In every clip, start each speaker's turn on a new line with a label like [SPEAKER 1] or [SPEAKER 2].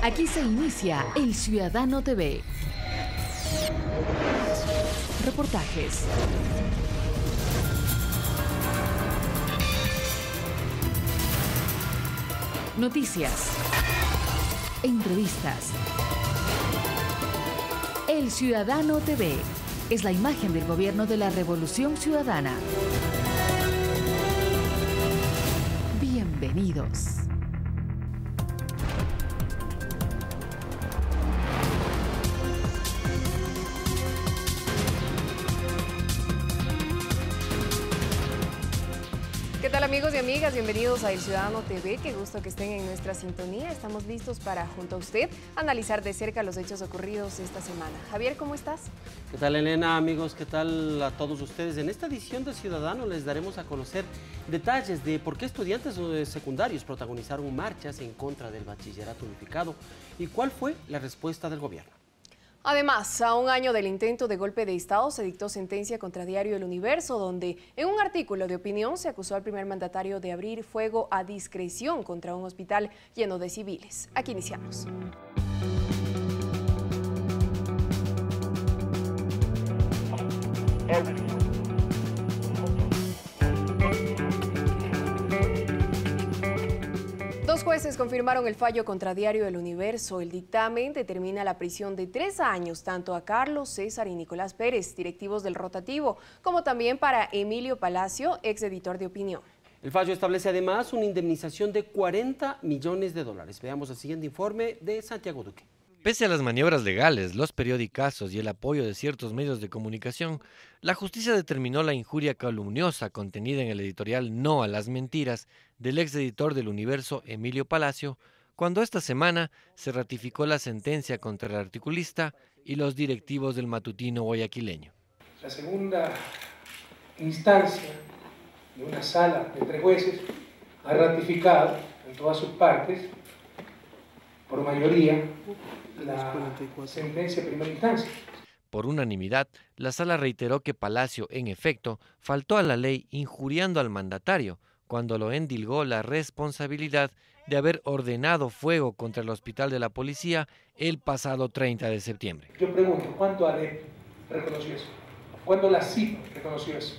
[SPEAKER 1] Aquí se inicia El Ciudadano TV. Reportajes. Noticias. Entrevistas. El Ciudadano TV es la imagen del gobierno de la Revolución Ciudadana. Bienvenidos.
[SPEAKER 2] ¿Qué tal, amigos y amigas? Bienvenidos a El Ciudadano TV. Qué gusto que estén en nuestra sintonía. Estamos listos para, junto a usted, analizar de cerca los hechos ocurridos esta semana. Javier, ¿cómo estás?
[SPEAKER 3] ¿Qué tal, Elena? Amigos, ¿qué tal a todos ustedes? En esta edición de Ciudadano les daremos a conocer detalles de por qué estudiantes secundarios protagonizaron marchas en contra del bachillerato unificado y cuál fue la respuesta del gobierno.
[SPEAKER 2] Además, a un año del intento de golpe de Estado se dictó sentencia contra Diario El Universo, donde en un artículo de opinión se acusó al primer mandatario de abrir fuego a discreción contra un hospital lleno de civiles. Aquí iniciamos. Dos jueces confirmaron el fallo contra Diario El Universo. El dictamen determina la prisión de 3 años tanto a Carlos, César y Nicolás Pérez, directivos del rotativo, como también para Emilio Palacio, ex editor de opinión.
[SPEAKER 3] El fallo establece además una indemnización de $40 millones. Veamos el siguiente informe de Santiago Duque.
[SPEAKER 4] Pese a las maniobras legales, los periodicazos y el apoyo de ciertos medios de comunicación, la justicia determinó la injuria calumniosa contenida en el editorial No a las Mentiras del exeditor del Universo, Emilio Palacio, cuando esta semana se ratificó la sentencia contra el articulista y los directivos del matutino guayaquileño.
[SPEAKER 5] La segunda instancia de una sala de 3 jueces ha ratificado en todas sus partes, por mayoría, la sentencia de primera instancia.
[SPEAKER 4] Por unanimidad, la sala reiteró que Palacio, en efecto, faltó a la ley injuriando al mandatario cuando lo endilgó la responsabilidad de haber ordenado fuego contra el hospital de la policía el pasado 30 de septiembre.
[SPEAKER 5] Yo pregunto, ¿cuándo ADEP reconoció eso? ¿Cuándo la CIP reconoció eso?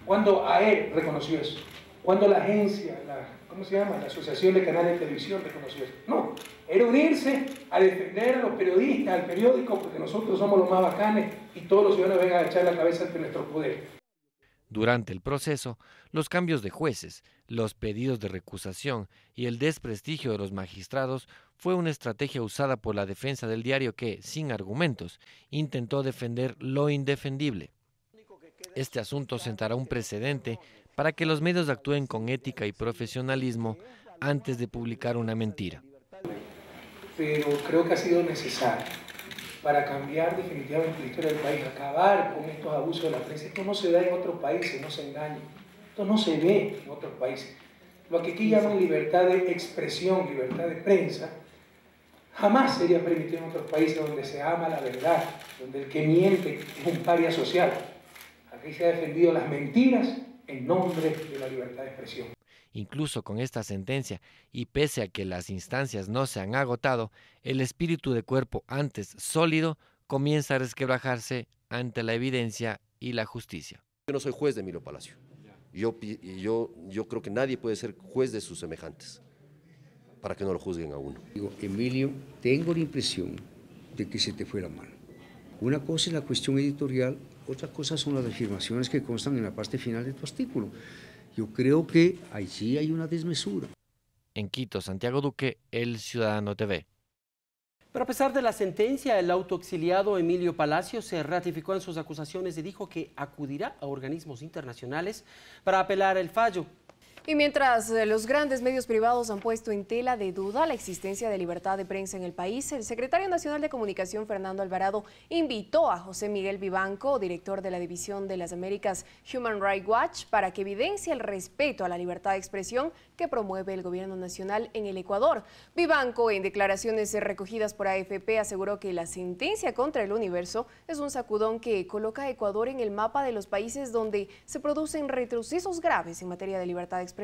[SPEAKER 5] ¿Cuándo AER reconoció eso? ¿Cuándo la agencia, ¿cómo se llama? La Asociación de Canales de Televisión reconoció eso? No, era unirse a defender a los periodistas, al periódico, porque nosotros somos los más bacanes y todos los ciudadanos vengan a echar la cabeza ante nuestro poder.
[SPEAKER 4] Durante el proceso, los cambios de jueces, los pedidos de recusación y el desprestigio de los magistrados fue una estrategia usada por la defensa del diario que, sin argumentos, intentó defender lo indefendible. Este asunto sentará un precedente para que los medios actúen con ética y profesionalismo antes de publicar una mentira.
[SPEAKER 5] Pero creo que ha sido necesario para cambiar definitivamente la historia del país, acabar con estos abusos de la prensa. Esto no se da en otros países, no se engañen. Esto no se ve en otros países. Lo que aquí llaman libertad de expresión, libertad de prensa, jamás sería permitido en otros países donde se ama la verdad, donde el que miente es un paria social. Aquí se ha defendido las mentiras en nombre de la libertad de expresión.
[SPEAKER 4] Incluso con esta sentencia, y pese a que las instancias no se han agotado, el espíritu de cuerpo antes sólido comienza a resquebrajarse ante la evidencia y la justicia.
[SPEAKER 6] Yo no soy juez de Emilio Palacio. Yo creo que nadie puede ser juez de sus semejantes para que no lo juzguen a uno.
[SPEAKER 7] Digo, Emilio, tengo la impresión de que se te fue la mano. Una cosa es la cuestión editorial, otra cosa son las afirmaciones que constan en la parte final de tu artículo. Yo creo que allí hay una desmesura.
[SPEAKER 4] En Quito, Santiago Duque, El Ciudadano TV.
[SPEAKER 3] Pero a pesar de la sentencia, el autoexiliado Emilio Palacio se ratificó en sus acusaciones y dijo que acudirá a organismos internacionales para apelar el fallo.
[SPEAKER 2] Y mientras los grandes medios privados han puesto en tela de duda la existencia de libertad de prensa en el país, el secretario nacional de Comunicación, Fernando Alvarado, invitó a José Miguel Vivanco, director de la División de las Américas Human Rights Watch, para que evidencie el respeto a la libertad de expresión que promueve el gobierno nacional en el Ecuador. Vivanco, en declaraciones recogidas por AFP, aseguró que la sentencia contra El Universo es un sacudón que coloca a Ecuador en el mapa de los países donde se producen retrocesos graves en materia de libertad de expresión.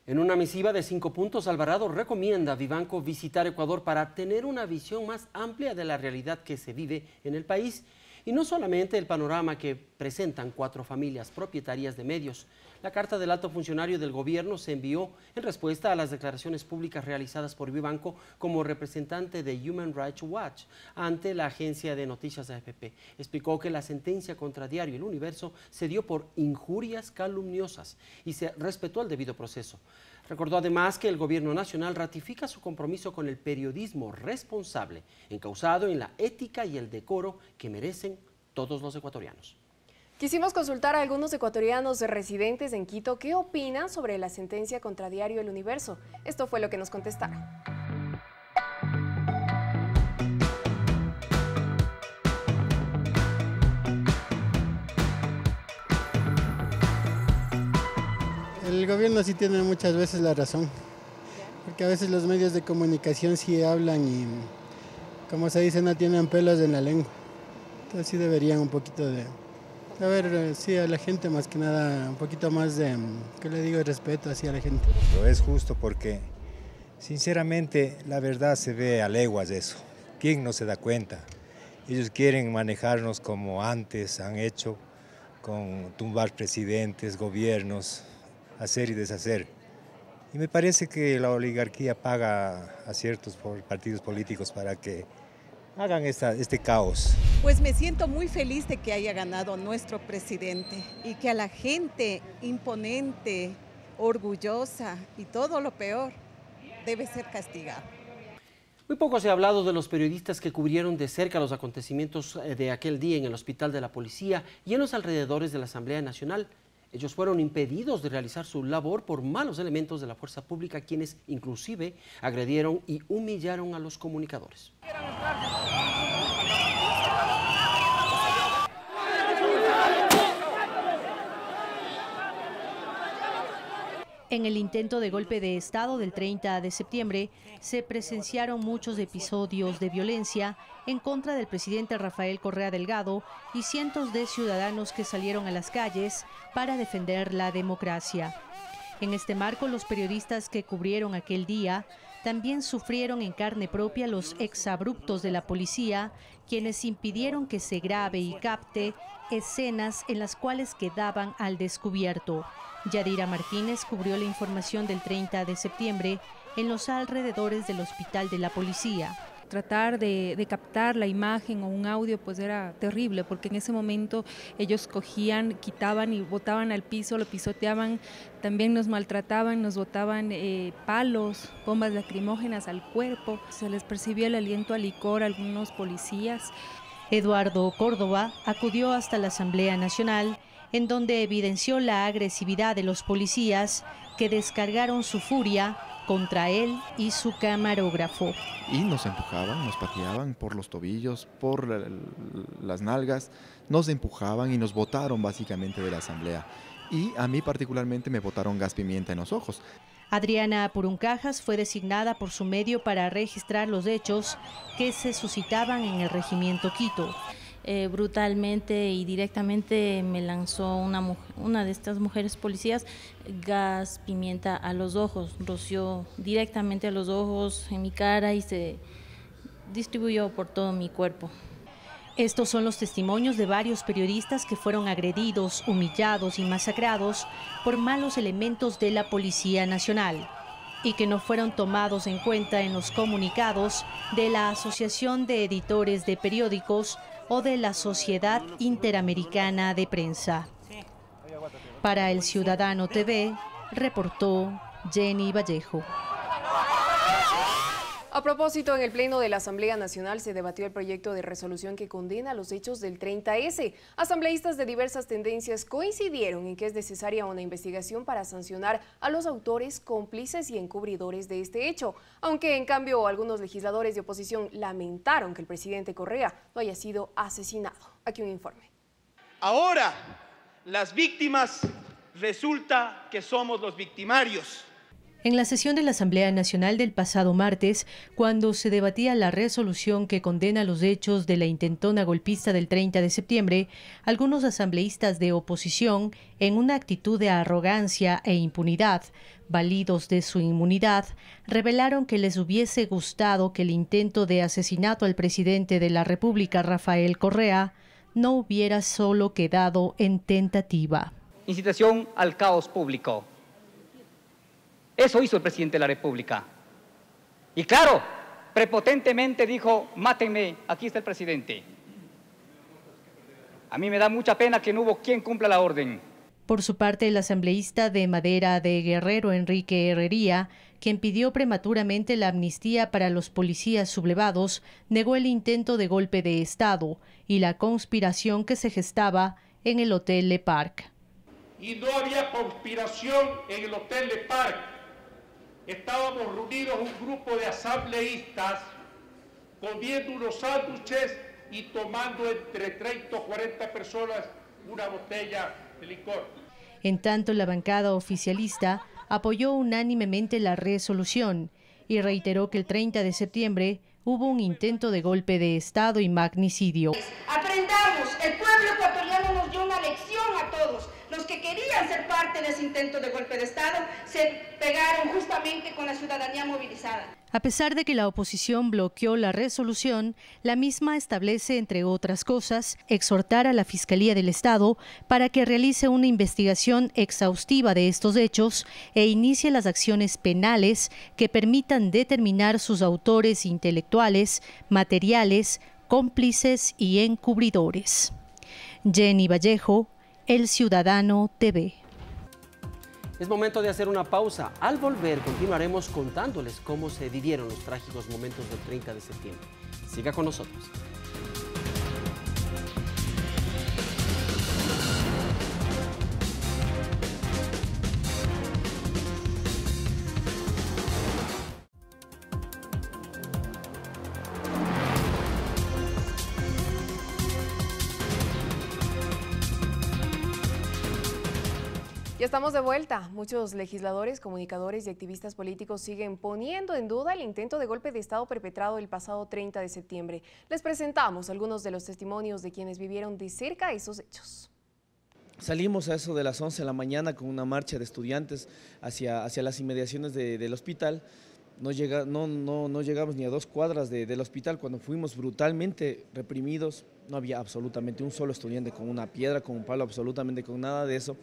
[SPEAKER 3] En una misiva de 5 puntos, Alvarado recomienda a Vivanco visitar Ecuador para tener una visión más amplia de la realidad que se vive en el país y no solamente el panorama que presentan 4 familias propietarias de medios. La carta del alto funcionario del gobierno se envió en respuesta a las declaraciones públicas realizadas por Vivanco como representante de Human Rights Watch ante la agencia de noticias AFP. Explicó que la sentencia contra Diario El Universo se dio por injurias calumniosas y se respetó el debido proceso. Recordó además que el gobierno nacional ratifica su compromiso con el periodismo responsable, encauzado en la ética y el decoro que merecen todos los ecuatorianos.
[SPEAKER 2] Quisimos consultar a algunos ecuatorianos residentes en Quito qué opinan sobre la sentencia contra Diario El Universo. Esto fue lo que nos contestaron.
[SPEAKER 8] El gobierno sí tiene muchas veces la razón, porque a veces los medios de comunicación sí hablan y, como se dice, no tienen pelos en la lengua. Entonces sí deberían un poquito de, a ver, sí, a la gente más que nada, un poquito más de, ¿qué le digo?, respeto hacia la gente.
[SPEAKER 9] Pero es justo porque, sinceramente, la verdad se ve a leguas de eso. ¿Quién no se da cuenta? Ellos quieren manejarnos como antes han hecho, con tumbar presidentes, gobiernos, hacer y deshacer. Y me parece que la oligarquía paga a ciertos partidos políticos para que hagan este caos.
[SPEAKER 10] Pues me siento muy feliz de que haya ganado nuestro presidente y que a la gente imponente, orgullosa y todo lo peor debe ser castigado.
[SPEAKER 3] Muy poco se ha hablado de los periodistas que cubrieron de cerca los acontecimientos de aquel día en el Hospital de la Policía y en los alrededores de la Asamblea Nacional. Ellos fueron impedidos de realizar su labor por malos elementos de la fuerza pública, quienes inclusive agredieron y humillaron a los comunicadores.
[SPEAKER 11] En el intento de golpe de Estado del 30 de septiembre, se presenciaron muchos episodios de violencia en contra del presidente Rafael Correa Delgado y cientos de ciudadanos que salieron a las calles para defender la democracia. En este marco, los periodistas que cubrieron aquel día también sufrieron en carne propia los exabruptos de la policía, quienes impidieron que se grabe y capte escenas en las cuales quedaban al descubierto. Yadira Martínez cubrió la información del 30 de septiembre en los alrededores del Hospital de la Policía.
[SPEAKER 12] Tratar de captar la imagen o un audio pues era terrible, porque en ese momento ellos cogían, quitaban y botaban al piso, lo pisoteaban, también nos maltrataban, nos botaban palos, bombas lacrimógenas al cuerpo, se les percibía el aliento a licor a algunos policías.
[SPEAKER 11] Eduardo Córdoba acudió hasta la Asamblea Nacional, en donde evidenció la agresividad de los policías que descargaron su furia contra él y su camarógrafo.
[SPEAKER 13] Y nos empujaban, nos pateaban por los tobillos, por las nalgas, nos empujaban y nos botaron básicamente de la asamblea. Y a mí particularmente me botaron gas pimienta en los ojos.
[SPEAKER 11] Adriana Puruncajas fue designada por su medio para registrar los hechos que se suscitaban en el regimiento Quito.
[SPEAKER 14] Brutalmente y directamente me lanzó una de estas mujeres policías gas pimienta a los ojos, roció directamente a los ojos, en mi cara, y se distribuyó por todo mi cuerpo.
[SPEAKER 11] Estos son los testimonios de varios periodistas que fueron agredidos, humillados y masacrados por malos elementos de la Policía Nacional y que no fueron tomados en cuenta en los comunicados de la Asociación de Editores de Periódicos o de la Sociedad Interamericana de Prensa. Para El Ciudadano TV, reportó Jenny Vallejo.
[SPEAKER 2] A propósito, en el Pleno de la Asamblea Nacional se debatió el proyecto de resolución que condena los hechos del 30S. Asambleístas de diversas tendencias coincidieron en que es necesaria una investigación para sancionar a los autores, cómplices y encubridores de este hecho, aunque en cambio algunos legisladores de oposición lamentaron que el presidente Correa no haya sido asesinado. Aquí un informe.
[SPEAKER 15] Ahora, las víctimas resulta que somos los victimarios.
[SPEAKER 11] En la sesión de la Asamblea Nacional del pasado martes, cuando se debatía la resolución que condena los hechos de la intentona golpista del 30 de septiembre, algunos asambleístas de oposición, en una actitud de arrogancia e impunidad, validos de su inmunidad, revelaron que les hubiese gustado que el intento de asesinato al presidente de la República, Rafael Correa, no hubiera solo quedado en tentativa.
[SPEAKER 15] Incitación al caos público. Eso hizo el presidente de la República. Y claro, prepotentemente dijo, mátenme, aquí está el presidente. A mí me da mucha pena que no hubo quien cumpla la orden.
[SPEAKER 11] Por su parte, el asambleísta de Madera de Guerrero, Enrique Herrería, quien pidió prematuramente la amnistía para los policías sublevados, negó el intento de golpe de Estado y la conspiración que se gestaba en el Hotel Le Parc.
[SPEAKER 16] Y no había conspiración en el Hotel Le Parc. Estábamos reunidos un grupo de asambleístas comiendo unos sándwiches y tomando entre 30 o 40 personas una botella de licor.
[SPEAKER 11] En tanto, la bancada oficialista apoyó unánimemente la resolución y reiteró que el 30 de septiembre hubo un intento de golpe de Estado y magnicidio.
[SPEAKER 17] Aprendamos, el pueblo ecuatoriano nos dio una lección a todos. Los que querían ser parte de ese intento de golpe de Estado se pegaron justamente con la ciudadanía movilizada.
[SPEAKER 11] A pesar de que la oposición bloqueó la resolución, la misma establece, entre otras cosas, exhortar a la Fiscalía del Estado para que realice una investigación exhaustiva de estos hechos e inicie las acciones penales que permitan determinar sus autores intelectuales, materiales, cómplices y encubridores. Jenny Vallejo, El Ciudadano TV.
[SPEAKER 3] Es momento de hacer una pausa. Al volver continuaremos contándoles cómo se vivieron los trágicos momentos del 30 de septiembre. Siga con nosotros.
[SPEAKER 2] Ya estamos de vuelta. Muchos legisladores, comunicadores y activistas políticos siguen poniendo en duda el intento de golpe de Estado perpetrado el pasado 30 de septiembre. Les presentamos algunos de los testimonios de quienes vivieron de cerca esos hechos.
[SPEAKER 18] Salimos a eso de las 11 de la mañana con una marcha de estudiantes hacia las inmediaciones del hospital. No llegamos ni a 2 cuadras del hospital cuando fuimos brutalmente reprimidos. No había absolutamente un solo estudiante con una piedra, con un palo, absolutamente con nada de eso,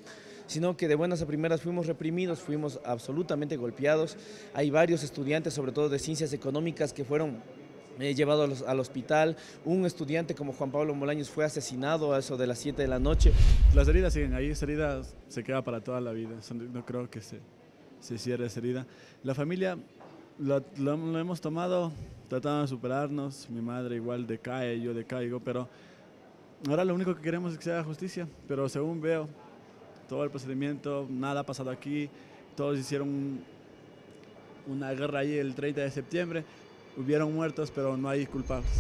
[SPEAKER 18] sino que de buenas a primeras fuimos reprimidos, fuimos absolutamente golpeados. Hay varios estudiantes, sobre todo de ciencias económicas, que fueron llevados al hospital. Un estudiante como Juan Pablo Molaños fue asesinado a eso de las 7 de la noche.
[SPEAKER 19] Las heridas siguen ahí, esa herida se queda para toda la vida, no creo que se cierre esa herida. La familia lo hemos tomado, tratando de superarnos, mi madre igual decae, yo decaigo, pero ahora lo único que queremos es que se haga justicia, pero según veo, todo el procedimiento, nada ha pasado aquí, todos hicieron una guerra ahí el 30 de septiembre, hubieron muertos, pero no hay culpables.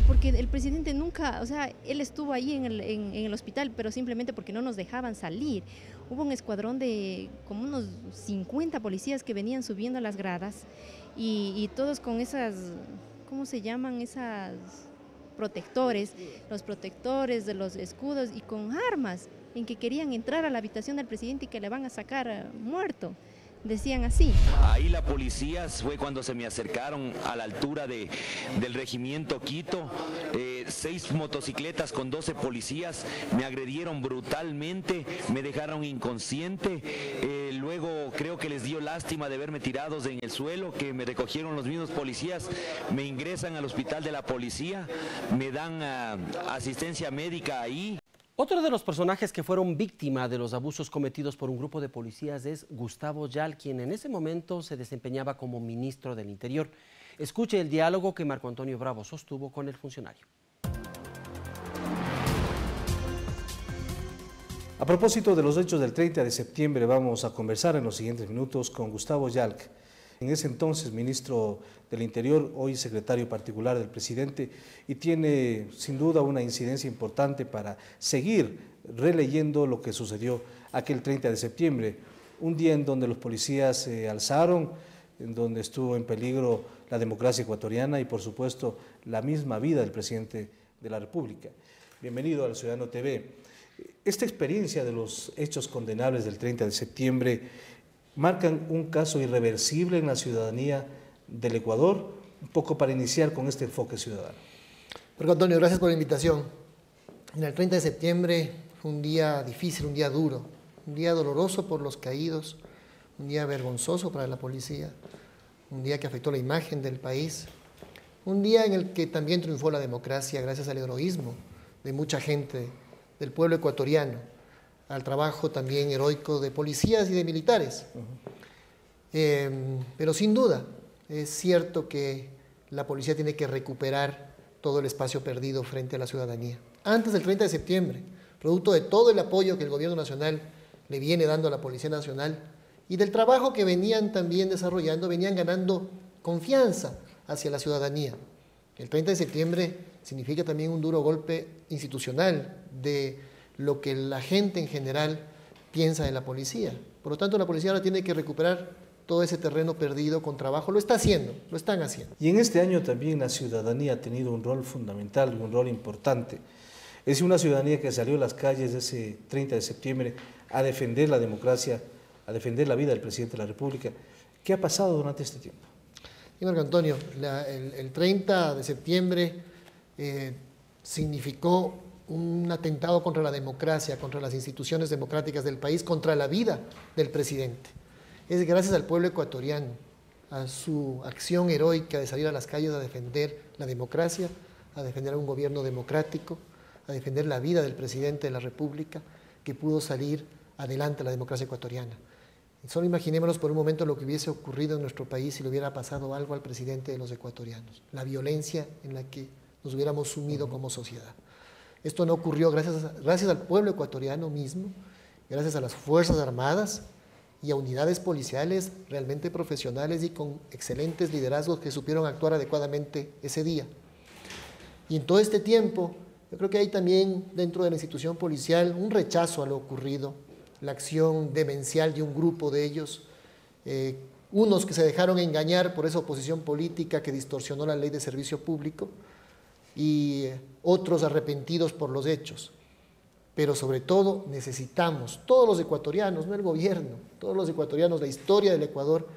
[SPEAKER 20] Porque el presidente nunca, o sea, él estuvo ahí en el hospital, pero simplemente porque no nos dejaban salir. Hubo un escuadrón de como unos 50 policías que venían subiendo las gradas y todos con esas, ¿cómo se llaman? Esas protectores, los protectores de los escudos y con armas en que querían entrar a la habitación del presidente y que le van a sacar muerto. Decían así.
[SPEAKER 21] Ahí la policía fue cuando se me acercaron a la altura del regimiento Quito, 6 motocicletas con 12 policías, me agredieron brutalmente, me dejaron inconsciente, luego creo que les dio lástima de verme tirados en el suelo, que me recogieron los mismos policías, me ingresan al hospital de la policía, me dan asistencia médica ahí.
[SPEAKER 3] Otro de los personajes que fueron víctima de los abusos cometidos por un grupo de policías es Gustavo Yal, quien en ese momento se desempeñaba como ministro del Interior. Escuche el diálogo que Marco Antonio Bravo sostuvo con el funcionario.
[SPEAKER 22] A propósito de los hechos del 30 de septiembre, vamos a conversar en los siguientes minutos con Gustavo Yalc, en ese entonces ministro del Interior, hoy secretario particular del presidente, y tiene sin duda una incidencia importante para seguir releyendo lo que sucedió aquel 30 de septiembre. un día en donde los policías se alzaron, en donde estuvo en peligro la democracia ecuatoriana y, por supuesto, la misma vida del presidente de la República. Bienvenido al Ciudadano TV. Esta experiencia de los hechos condenables del 30 de septiembre marcan un caso irreversible en la ciudadanía del Ecuador, un poco para iniciar con este enfoque ciudadano.
[SPEAKER 1] Marco Antonio, gracias por la invitación. En el 30 de septiembre fue un día difícil, un día duro, un día doloroso por los caídos, un día vergonzoso para la policía, un día que afectó la imagen del país, un día en el que también triunfó la democracia gracias al heroísmo de mucha gente, del pueblo ecuatoriano, al trabajo también heroico de policías y de militares. Pero sin duda, es cierto que la policía tiene que recuperar todo el espacio perdido frente a la ciudadanía. Antes del 30 de septiembre, producto de todo el apoyo que el gobierno nacional le viene dando a la Policía Nacional y del trabajo que venían también desarrollando, venían ganando confianza hacia la ciudadanía. El 30 de septiembre significa también un duro golpe institucional de lo que la gente en general piensa de la policía. Por lo tanto, la policía ahora tiene que recuperar todo ese terreno perdido con trabajo. Lo está haciendo, lo están haciendo.
[SPEAKER 22] Y en este año también la ciudadanía ha tenido un rol fundamental, un rol importante. Es una ciudadanía que salió a las calles ese 30 de septiembre a defender la democracia, a defender la vida del presidente de la República. ¿Qué ha pasado durante este tiempo?
[SPEAKER 1] Sí, Marco Antonio, el 30 de septiembre significó un atentado contra la democracia, contra las instituciones democráticas del país, contra la vida del presidente. Es gracias al pueblo ecuatoriano, a su acción heroica de salir a las calles a defender la democracia, a defender a un gobierno democrático, a defender la vida del presidente de la República, que pudo salir adelante la democracia ecuatoriana. Solo imaginémonos por un momento lo que hubiese ocurrido en nuestro país si le hubiera pasado algo al presidente de los ecuatorianos, la violencia en la que nos hubiéramos sumido como sociedad. Esto no ocurrió gracias al pueblo ecuatoriano mismo, gracias a las Fuerzas Armadas y a unidades policiales realmente profesionales y con excelentes liderazgos que supieron actuar adecuadamente ese día. Y en todo este tiempo, yo creo que hay también dentro de la institución policial un rechazo a lo ocurrido, la acción demencial de un grupo de ellos, unos que se dejaron engañar por esa oposición política que distorsionó la ley de servicio público y otros arrepentidos por los hechos. Pero sobre todo necesitamos, todos los ecuatorianos, no el gobierno, todos los ecuatorianos, la historia del Ecuador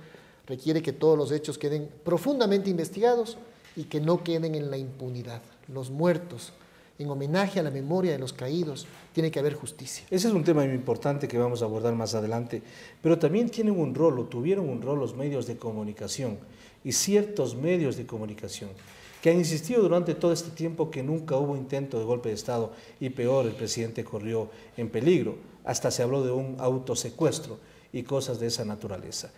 [SPEAKER 1] requiere que todos los hechos queden profundamente investigados y que no queden en la impunidad. Los muertos, en homenaje a la memoria de los caídos, tiene que haber justicia.
[SPEAKER 22] Ese es un tema muy importante que vamos a abordar más adelante, pero también tienen un rol, o tuvieron un rol los medios de comunicación y ciertos medios de comunicación que han insistido durante todo este tiempo que nunca hubo intento de golpe de Estado y peor, el presidente corrió en peligro, hasta se habló de un autosecuestro y cosas de esa naturaleza.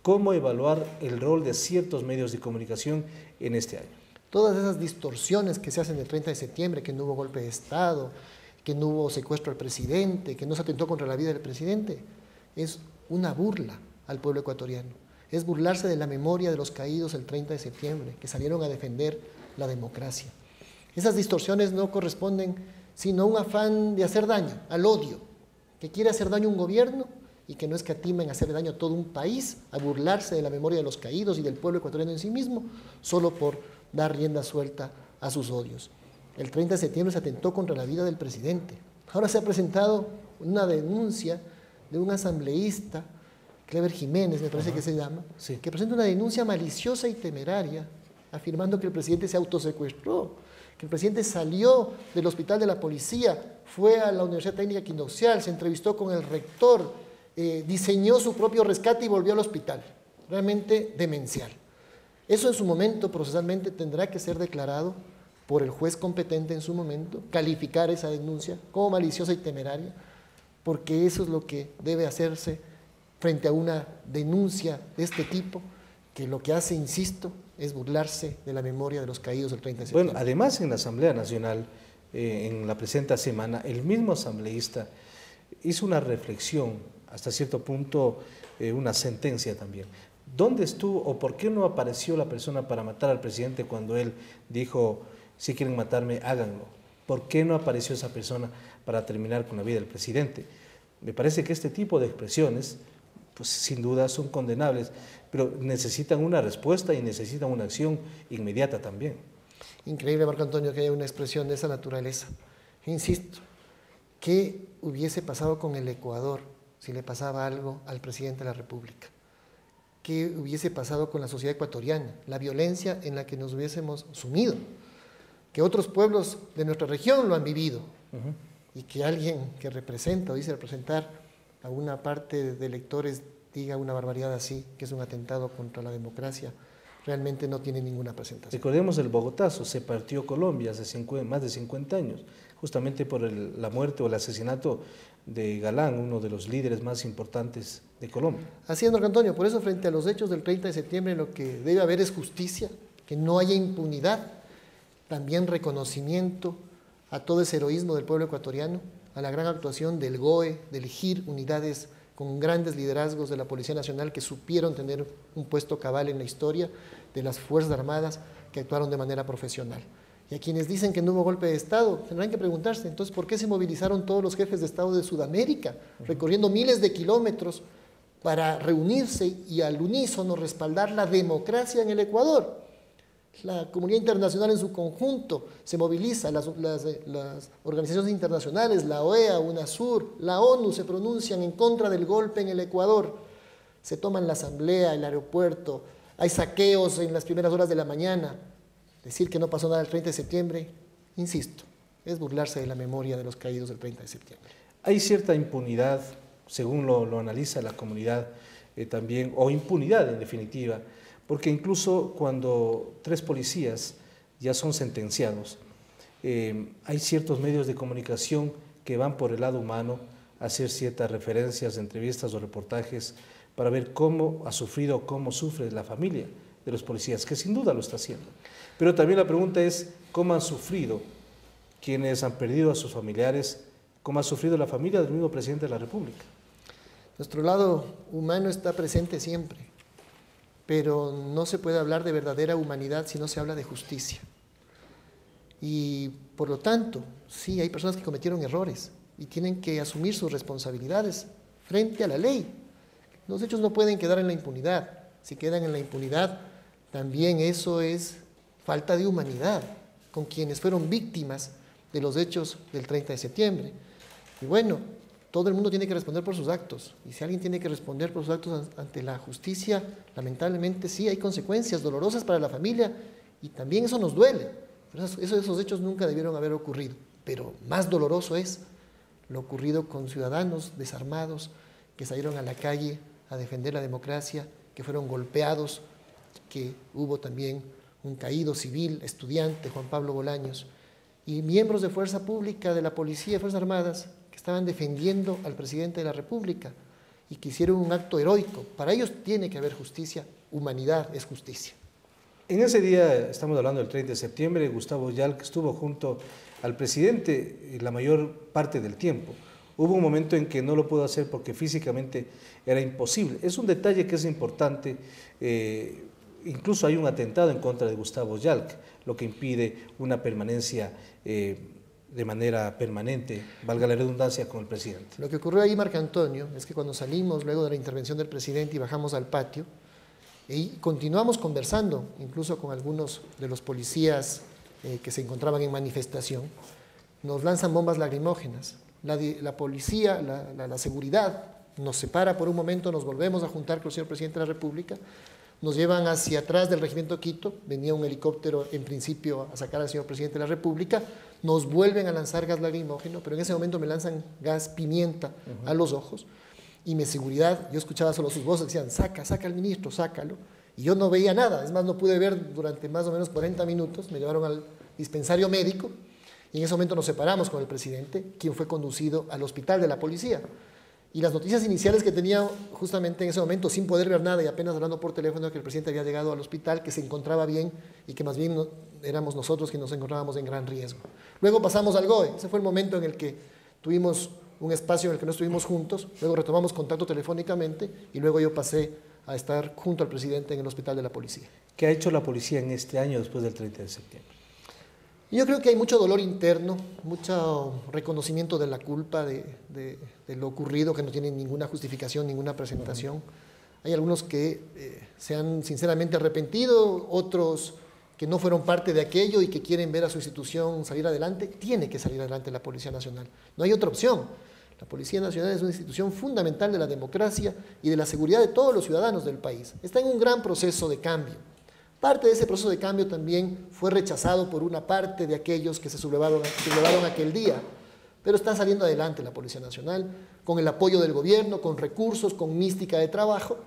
[SPEAKER 22] ¿Cómo evaluar el rol de ciertos medios de comunicación en este año?
[SPEAKER 1] Todas esas distorsiones que se hacen el 30 de septiembre, que no hubo golpe de Estado, que no hubo secuestro al presidente, que no se atentó contra la vida del presidente, es una burla al pueblo ecuatoriano. Es burlarse de la memoria de los caídos el 30 de septiembre, que salieron a defender la democracia. Esas distorsiones no corresponden sino a un afán de hacer daño, al odio, que quiere hacer daño a un gobierno y que no escatima en hacer daño a todo un país, a burlarse de la memoria de los caídos y del pueblo ecuatoriano en sí mismo, solo por dar rienda suelta a sus odios. El 30 de septiembre se atentó contra la vida del presidente. Ahora se ha presentado una denuncia de un asambleísta, Clever Jiménez, me parece que se llama, sí, que presenta una denuncia maliciosa y temeraria, afirmando que el presidente se autosecuestró, que el presidente salió del hospital de la policía, fue a la Universidad Técnica Equinoccial, se entrevistó con el rector, diseñó su propio rescate y volvió al hospital. Realmente demencial. Eso en su momento procesalmente tendrá que ser declarado por el juez competente en su momento, calificar esa denuncia como maliciosa y temeraria, porque eso es lo que debe hacerse frente a una denuncia de este tipo, que lo que hace, insisto, es burlarse de la memoria de los caídos del 30 de septiembre.
[SPEAKER 22] Bueno, además en la Asamblea Nacional, en la presente semana, el mismo asambleísta hizo una reflexión, hasta cierto punto una sentencia también. ¿Dónde estuvo o por qué no apareció la persona para matar al presidente cuando él dijo, si quieren matarme, háganlo? ¿Por qué no apareció esa persona para terminar con la vida del presidente? Me parece que este tipo de expresiones pues sin duda son condenables, pero necesitan una respuesta y necesitan una acción inmediata también.
[SPEAKER 1] Increíble, Marco Antonio, que haya una expresión de esa naturaleza. Insisto, ¿qué hubiese pasado con el Ecuador si le pasaba algo al presidente de la República? ¿Qué hubiese pasado con la sociedad ecuatoriana? La violencia en la que nos hubiésemos sumido, que otros pueblos de nuestra región lo han vivido, y que alguien que representa o dice representar a una parte de electores diga una barbaridad así, que es un atentado contra la democracia, realmente no tiene ninguna presentación.
[SPEAKER 22] Recordemos el Bogotazo, se partió Colombia hace más de 50 años, justamente por la muerte o el asesinato de Galán, uno de los líderes más importantes de Colombia.
[SPEAKER 1] Así es, Marco Antonio, por eso frente a los hechos del 30 de septiembre lo que debe haber es justicia, que no haya impunidad, también reconocimiento a todo ese heroísmo del pueblo ecuatoriano, a la gran actuación del GOE, del GIR, unidades con grandes liderazgos de la Policía Nacional que supieron tener un puesto cabal en la historia, de las Fuerzas Armadas que actuaron de manera profesional. Y a quienes dicen que no hubo golpe de Estado, tendrán que preguntarse, entonces, ¿por qué se movilizaron todos los jefes de Estado de Sudamérica, recorriendo miles de kilómetros para reunirse y al unísono respaldar la democracia en el Ecuador? La comunidad internacional en su conjunto se moviliza, las organizaciones internacionales, la OEA, UNASUR, la ONU se pronuncian en contra del golpe en el Ecuador, se toman la asamblea, el aeropuerto, hay saqueos en las primeras horas de la mañana. Decir que no pasó nada el 30 de septiembre, insisto, es burlarse de la memoria de los caídos del 30 de septiembre.
[SPEAKER 22] Hay cierta impunidad, según lo analiza la comunidad también, o impunidad en definitiva, porque incluso cuando 3 policías ya son sentenciados, hay ciertos medios de comunicación que van por el lado humano a hacer ciertas referencias, entrevistas o reportajes para ver cómo ha sufrido, cómo sufre la familia de los policías, que sin duda lo está haciendo. Pero también la pregunta es cómo han sufrido quienes han perdido a sus familiares, cómo ha sufrido la familia del mismo presidente de la República.
[SPEAKER 1] Nuestro lado humano está presente siempre, pero no se puede hablar de verdadera humanidad si no se habla de justicia. Y por lo tanto, sí, hay personas que cometieron errores y tienen que asumir sus responsabilidades frente a la ley. Los hechos no pueden quedar en la impunidad. Si quedan en la impunidad, también eso es falta de humanidad con quienes fueron víctimas de los hechos del 30 de septiembre. Y bueno, todo el mundo tiene que responder por sus actos. Y si alguien tiene que responder por sus actos ante la justicia, lamentablemente sí hay consecuencias dolorosas para la familia y también eso nos duele. Pero esos hechos nunca debieron haber ocurrido. Pero más doloroso es lo ocurrido con ciudadanos desarmados que salieron a la calle a defender la democracia, que fueron golpeados, que hubo también un caído civil, estudiante, Juan Pablo Bolaños, y miembros de fuerza pública, de la policía, de Fuerzas Armadas, que estaban defendiendo al presidente de la República y que hicieron un acto heroico. Para ellos tiene que haber justicia, humanidad es justicia.
[SPEAKER 22] En ese día, estamos hablando del 30 de septiembre, Gustavo Yalc estuvo junto al presidente la mayor parte del tiempo. Hubo un momento en que no lo pudo hacer porque físicamente era imposible. Es un detalle que es importante. Incluso hay un atentado en contra de Gustavo Yalc, lo que impide una permanencia de manera permanente, valga la redundancia, con el presidente.
[SPEAKER 1] Lo que ocurrió ahí, Marco Antonio, es que cuando salimos luego de la intervención del presidente y bajamos al patio, y continuamos conversando, incluso con algunos de los policías que se encontraban en manifestación, nos lanzan bombas lacrimógenas. La policía, la seguridad, nos separa por un momento, nos volvemos a juntar con el señor presidente de la República, nos llevan hacia atrás del regimiento Quito, venía un helicóptero en principio a sacar al señor presidente de la República, nos vuelven a lanzar gas lacrimógeno, pero en ese momento me lanzan gas pimienta a los ojos, y mi seguridad, yo escuchaba solo sus voces, decían, saca al ministro, sácalo, y yo no veía nada, es más, no pude ver durante más o menos 40 minutos, me llevaron al dispensario médico, y en ese momento nos separamos con el presidente, quien fue conducido al hospital de la policía. Y las noticias iniciales que tenía justamente en ese momento, sin poder ver nada y apenas hablando por teléfono, que el presidente había llegado al hospital, que se encontraba bien y que más bien éramos nosotros quienes nos encontrábamos en gran riesgo. Luego pasamos al GOE, ese fue el momento en el que tuvimos un espacio en el que no estuvimos juntos, luego retomamos contacto telefónicamente y luego yo pasé a estar junto al presidente en el hospital de la policía.
[SPEAKER 22] ¿Qué ha hecho la policía en este año después del 30 de septiembre?
[SPEAKER 1] Yo creo que hay mucho dolor interno, mucho reconocimiento de la culpa de lo ocurrido, que no tiene ninguna justificación, ninguna presentación. Hay algunos que se han sinceramente arrepentido, otros que no fueron parte de aquello y que quieren ver a su institución salir adelante. Tiene que salir adelante la Policía Nacional, no hay otra opción. La Policía Nacional es una institución fundamental de la democracia y de la seguridad de todos los ciudadanos del país. Está en un gran proceso de cambio. Parte de ese proceso de cambio también fue rechazado por una parte de aquellos que se sublevaron aquel día, pero está saliendo adelante la Policía Nacional con el apoyo del gobierno, con recursos, con mística de trabajo,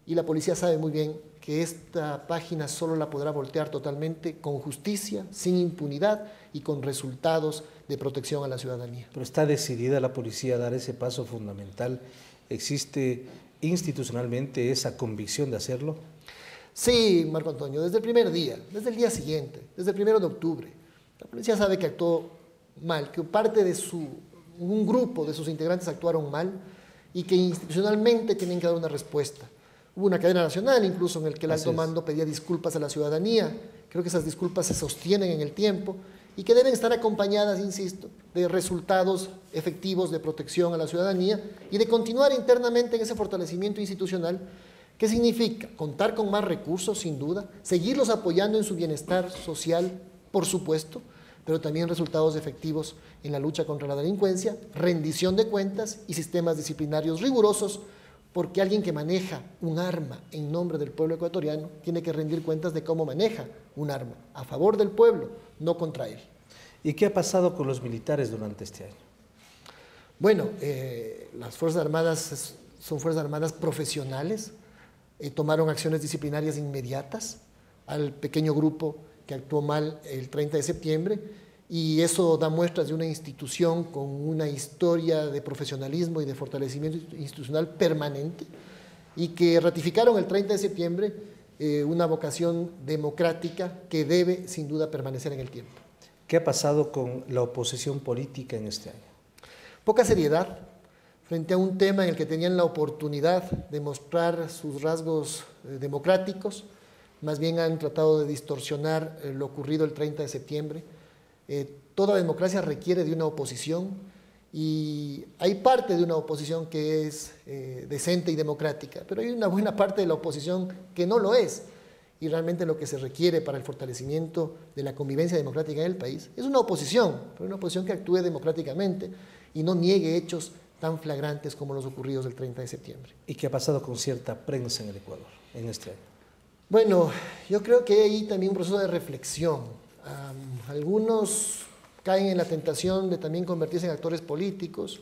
[SPEAKER 1] y la policía sabe muy bien que esta página solo la podrá voltear totalmente con justicia, sin impunidad y con resultados de protección a la ciudadanía.
[SPEAKER 22] Pero está decidida la policía a dar ese paso fundamental. ¿Existe institucionalmente esa convicción de hacerlo?
[SPEAKER 1] Sí, Marco Antonio, desde el primer día, desde el día siguiente, desde el 1 de octubre. La policía sabe que actuó mal, que parte de un grupo de sus integrantes actuaron mal y que institucionalmente tienen que dar una respuesta. Hubo una cadena nacional incluso en el que el alto mando pedía disculpas a la ciudadanía. Creo que esas disculpas se sostienen en el tiempo y que deben estar acompañadas, insisto, de resultados efectivos de protección a la ciudadanía y de continuar internamente en ese fortalecimiento institucional. ¿Qué significa? Contar con más recursos, sin duda, seguirlos apoyando en su bienestar social, por supuesto, pero también resultados efectivos en la lucha contra la delincuencia, rendición de cuentas y sistemas disciplinarios rigurosos, porque alguien que maneja un arma en nombre del pueblo ecuatoriano tiene que rendir cuentas de cómo maneja un arma, a favor del pueblo, no contra él.
[SPEAKER 22] ¿Y qué ha pasado con los militares durante este año?
[SPEAKER 1] Bueno, las Fuerzas Armadas son Fuerzas Armadas profesionales, tomaron acciones disciplinarias inmediatas al pequeño grupo que actuó mal el 30 de septiembre y eso da muestras de una institución con una historia de profesionalismo y de fortalecimiento institucional permanente y que ratificaron el 30 de septiembre una vocación democrática que debe sin duda permanecer en el tiempo.
[SPEAKER 22] ¿Qué ha pasado con la oposición política en este año?
[SPEAKER 1] Poca seriedad frente a un tema en el que tenían la oportunidad de mostrar sus rasgos democráticos, más bien han tratado de distorsionar lo ocurrido el 30 de septiembre. Toda democracia requiere de una oposición y hay parte de una oposición que es decente y democrática, pero hay una buena parte de la oposición que no lo es. Y realmente lo que se requiere para el fortalecimiento de la convivencia democrática en el país es una oposición, pero una oposición que actúe democráticamente y no niegue hechos tan flagrantes como los ocurridos el 30 de septiembre.
[SPEAKER 22] ¿Y qué ha pasado con cierta prensa en el Ecuador en este año?
[SPEAKER 1] Bueno, yo creo que hay también un proceso de reflexión. Algunos caen en la tentación de también convertirse en actores políticos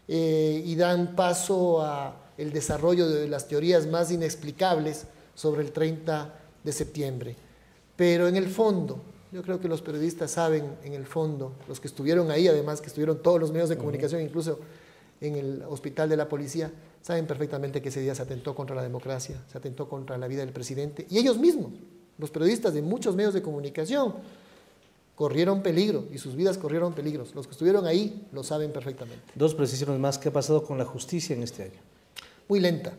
[SPEAKER 1] y dan paso al desarrollo de las teorías más inexplicables sobre el 30 de septiembre. Pero en el fondo, yo creo que los periodistas saben, en el fondo, los que estuvieron ahí, además que estuvieron todos los medios de comunicación, incluso en el hospital de la policía, saben perfectamente que ese día se atentó contra la democracia, se atentó contra la vida del presidente, y ellos mismos, los periodistas de muchos medios de comunicación, corrieron peligro, y sus vidas corrieron peligros. Los que estuvieron ahí lo saben perfectamente.
[SPEAKER 22] Dos precisiones más. ¿Qué ha pasado con la justicia en este año?
[SPEAKER 1] Muy lenta.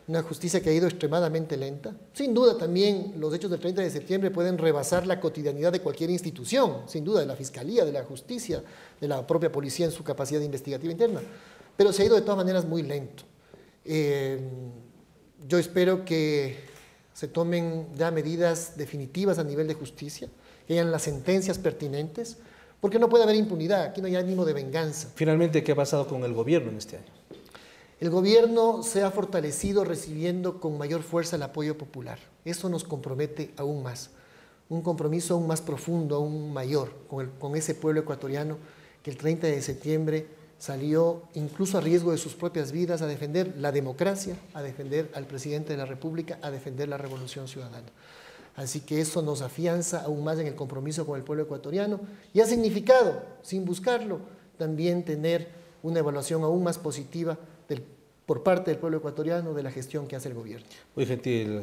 [SPEAKER 1] Una justicia que ha ido extremadamente lenta. Sin duda también los hechos del 30 de septiembre pueden rebasar la cotidianidad de cualquier institución, sin duda de la Fiscalía, de la Justicia, de la propia policía en su capacidad investigativa interna, pero se ha ido de todas maneras muy lento. Yo espero que se tomen ya medidas definitivas a nivel de justicia, que hayan las sentencias pertinentes, porque no puede haber impunidad, aquí no hay ánimo de venganza.
[SPEAKER 22] Finalmente, ¿qué ha pasado con el gobierno en este año?
[SPEAKER 1] El gobierno se ha fortalecido recibiendo con mayor fuerza el apoyo popular. Eso nos compromete aún más, un compromiso aún más profundo, aún mayor, con ese pueblo ecuatoriano que el 30 de septiembre salió incluso a riesgo de sus propias vidas a defender la democracia, a defender al presidente de la República, a defender la revolución ciudadana. Así que eso nos afianza aún más en el compromiso con el pueblo ecuatoriano y ha significado, sin buscarlo, también tener una evaluación aún más positiva por parte del pueblo ecuatoriano de la gestión que hace el gobierno.
[SPEAKER 22] Muy gentil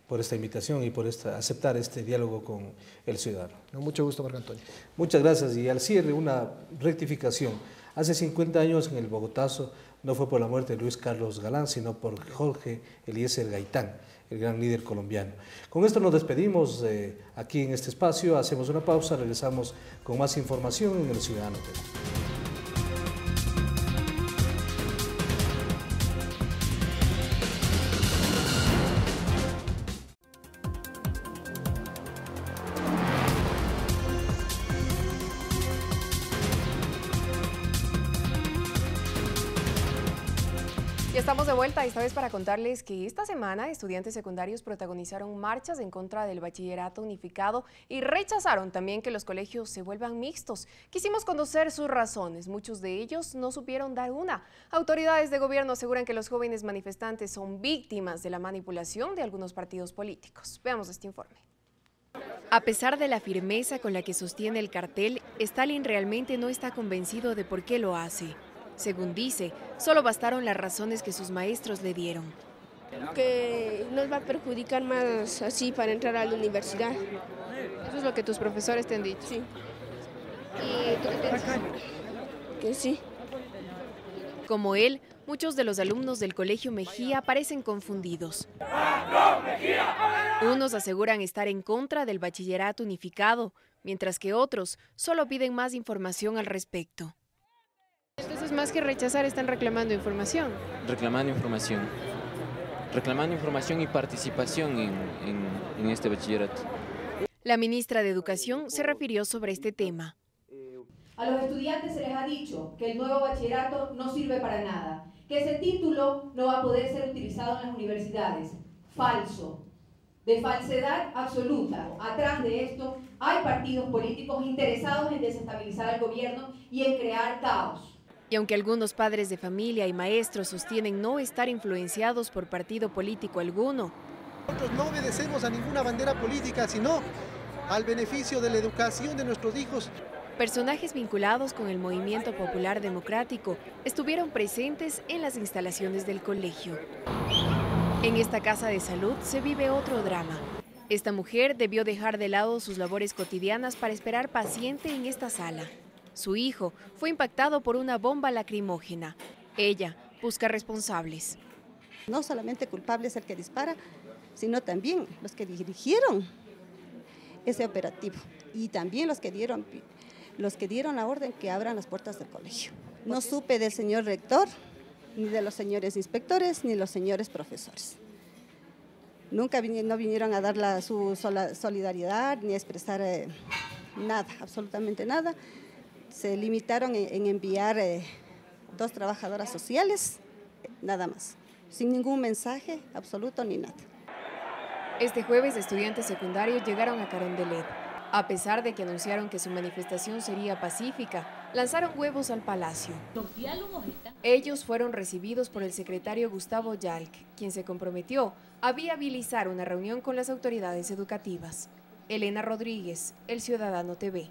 [SPEAKER 22] por esta invitación y por aceptar este diálogo con el ciudadano.
[SPEAKER 1] Con mucho gusto, Marco Antonio.
[SPEAKER 22] Muchas gracias. Y al cierre, una rectificación. Hace 50 años en el Bogotazo no fue por la muerte de Luis Carlos Galán, sino por Jorge Eliezer Gaitán. el gran líder colombiano. Con esto nos despedimos aquí en este espacio, hacemos una pausa, regresamos con más información en El Ciudadano TV.
[SPEAKER 2] Ya estamos de vuelta, esta vez para contarles que esta semana estudiantes secundarios protagonizaron marchas en contra del bachillerato unificado y rechazaron también que los colegios se vuelvan mixtos. Quisimos conocer sus razones, muchos de ellos no supieron dar una. Autoridades de gobierno aseguran que los jóvenes manifestantes son víctimas de la manipulación de algunos partidos políticos. Veamos este informe. A pesar de la firmeza con la que sostiene el cartel, Stalin realmente no está convencido de por qué lo hace. Según dice, solo bastaron las razones que sus maestros le dieron.
[SPEAKER 5] Que nos va a perjudicar más así para entrar a la universidad.
[SPEAKER 2] Eso es lo que tus profesores te han dicho.
[SPEAKER 5] Sí. ¿Y tú qué piensas? Que sí.
[SPEAKER 2] Como él, muchos de los alumnos del Colegio Mejía parecen confundidos. Unos aseguran estar en contra del bachillerato unificado, mientras que otros solo piden más información al respecto. Entonces, más que rechazar, están reclamando información.
[SPEAKER 6] Reclamando información y participación en este bachillerato.
[SPEAKER 2] La ministra de Educación se refirió sobre este tema.
[SPEAKER 23] A los estudiantes se les ha dicho que el nuevo bachillerato no sirve para nada, que ese título no va a poder ser utilizado en las universidades. Falso. De falsedad absoluta. Atrás de esto hay partidos políticos interesados en desestabilizar al gobierno y en crear caos.
[SPEAKER 2] Y aunque algunos padres de familia y maestros sostienen no estar influenciados por partido político alguno,
[SPEAKER 24] nosotros no obedecemos a ninguna bandera política, sino al beneficio de la educación de nuestros hijos.
[SPEAKER 2] Personajes vinculados con el Movimiento Popular Democrático estuvieron presentes en las instalaciones del colegio. En esta casa de salud se vive otro drama. Esta mujer debió dejar de lado sus labores cotidianas para esperar paciente en esta sala. Su hijo fue impactado por una bomba lacrimógena. Ella busca responsables.
[SPEAKER 25] No solamente culpable es el que dispara, sino también los que dirigieron ese operativo y también los que dieron la orden que abran las puertas del colegio. No supe del señor rector, ni de los señores inspectores, ni los señores profesores. Nunca no vinieron a dar su solidaridad ni a expresar nada, absolutamente nada. Se limitaron en enviar 2 trabajadoras sociales, nada más, sin ningún mensaje absoluto ni nada.
[SPEAKER 2] Este jueves, estudiantes secundarios llegaron a Carondelet. A pesar de que anunciaron que su manifestación sería pacífica, lanzaron huevos al palacio. Ellos fueron recibidos por el secretario Gustavo Yalc, quien se comprometió a viabilizar una reunión con las autoridades educativas. Elena Rodríguez, El Ciudadano TV.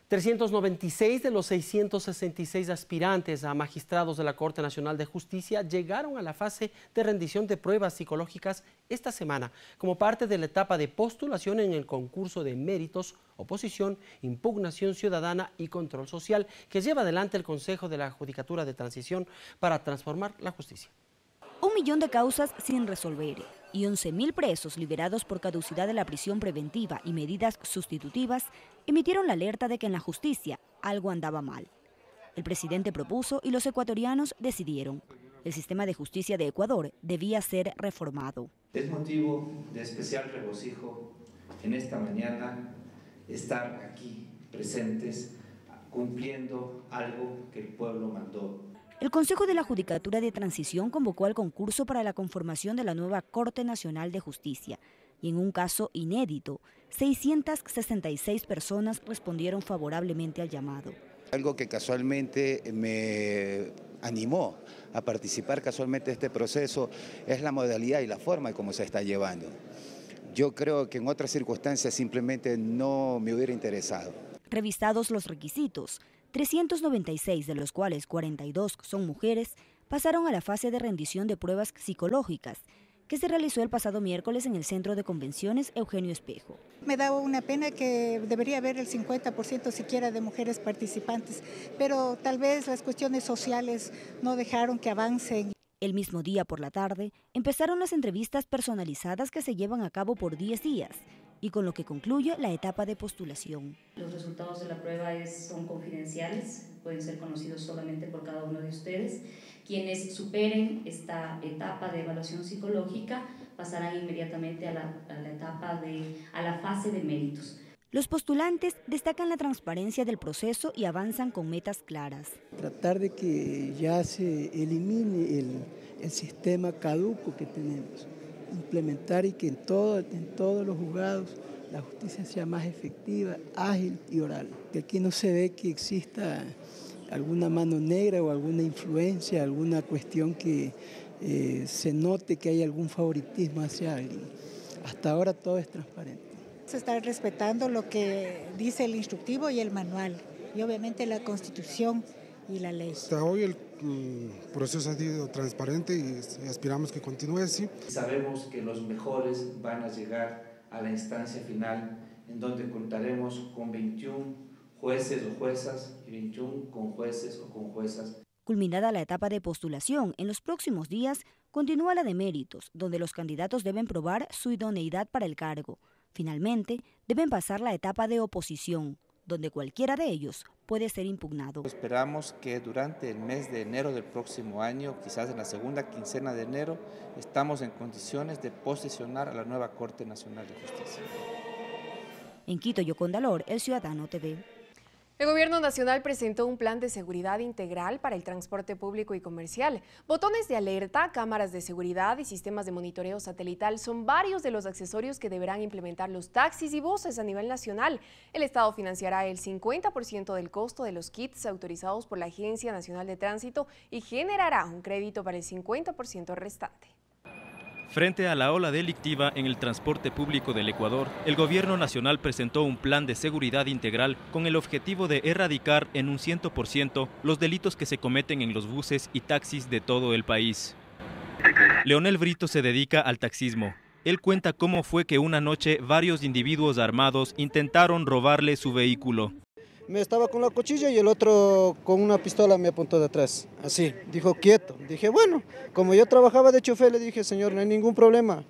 [SPEAKER 3] 396 de los 666 aspirantes a magistrados de la Corte Nacional de Justicia llegaron a la fase de rendición de pruebas psicológicas esta semana, como parte de la etapa de postulación en el concurso de méritos, oposición, impugnación ciudadana y control social que lleva adelante el Consejo de la Judicatura de Transición para transformar la justicia.
[SPEAKER 26] 1 millón de causas sin resolver y 11.000 presos liberados por caducidad de la prisión preventiva y medidas sustitutivas emitieron la alerta de que en la justicia algo andaba mal. El presidente propuso y los ecuatorianos decidieron. El sistema de justicia de Ecuador debía ser reformado.
[SPEAKER 27] Es motivo de especial regocijo en esta mañana estar aquí presentes cumpliendo algo que el pueblo mandó.
[SPEAKER 26] El Consejo de la Judicatura de Transición convocó al concurso para la conformación de la nueva Corte Nacional de Justicia y en un caso inédito, 666 personas respondieron favorablemente al llamado.
[SPEAKER 28] Algo que casualmente me animó a participar casualmente de este proceso es la modalidad y la forma en cómo se está llevando. Yo creo que en otras circunstancias simplemente no me hubiera interesado.
[SPEAKER 26] Revisados los requisitos, 396 de los cuales 42 son mujeres, pasaron a la fase de rendición de pruebas psicológicas, que se realizó el pasado miércoles en el Centro de Convenciones Eugenio Espejo.
[SPEAKER 29] Me da una pena que debería haber el 50% siquiera de mujeres participantes, pero tal vez las cuestiones sociales no dejaron que avancen.
[SPEAKER 26] El mismo día por la tarde empezaron las entrevistas personalizadas que se llevan a cabo por 10 días y con lo que concluye la etapa de postulación.
[SPEAKER 4] Los resultados de la prueba son confidenciales, pueden ser conocidos solamente por cada uno de ustedes. Quienes superen esta etapa de evaluación psicológica pasarán inmediatamente a la fase de méritos.
[SPEAKER 26] Los postulantes destacan la transparencia del proceso y avanzan con metas claras.
[SPEAKER 7] Tratar de que ya se elimine el sistema caduco que tenemos, implementar y que en todos los juzgados la justicia sea más efectiva, ágil y oral. Que aquí no se ve que exista alguna mano negra o alguna influencia, alguna cuestión que se note que hay algún favoritismo hacia alguien. Hasta ahora todo es transparente.
[SPEAKER 29] Se está respetando lo que dice el instructivo y el manual, y obviamente la Constitución y la ley.
[SPEAKER 8] Hasta hoy el proceso ha sido transparente y aspiramos que continúe así.
[SPEAKER 27] Sabemos que los mejores van a llegar a la instancia final, en donde contaremos con 21 jueces o juezas y 21 con jueces o con juezas.
[SPEAKER 26] Culminada la etapa de postulación, en los próximos días continúa la de méritos, donde los candidatos deben probar su idoneidad para el cargo. Finalmente, deben pasar la etapa de oposición, donde cualquiera de ellos puede ser impugnado.
[SPEAKER 9] Esperamos que durante el mes de enero del próximo año, quizás en la segunda quincena de enero, estamos en condiciones de posesionar a la nueva Corte Nacional de Justicia.
[SPEAKER 26] En Quito, Yoconda Lor, El Ciudadano TV.
[SPEAKER 2] El Gobierno Nacional presentó un plan de seguridad integral para el transporte público y comercial. Botones de alerta, cámaras de seguridad y sistemas de monitoreo satelital son varios de los accesorios que deberán implementar los taxis y buses a nivel nacional. El Estado financiará el 50% del costo de los kits autorizados por la Agencia Nacional de Tránsito y generará un crédito para el 50% restante.
[SPEAKER 10] Frente a la ola delictiva en el transporte público del Ecuador, el Gobierno Nacional presentó un plan de seguridad integral con el objetivo de erradicar en un 100% los delitos que se cometen en los buses y taxis de todo el país. Leonel Brito se dedica al taxismo. Él cuenta cómo fue que una noche varios individuos armados intentaron robarle su vehículo.
[SPEAKER 12] Me estaba con la cuchilla y el otro con una pistola me apuntó de atrás, así, dijo quieto. Dije, bueno, como yo trabajaba de chofer, le dije, señor, no hay ningún problema.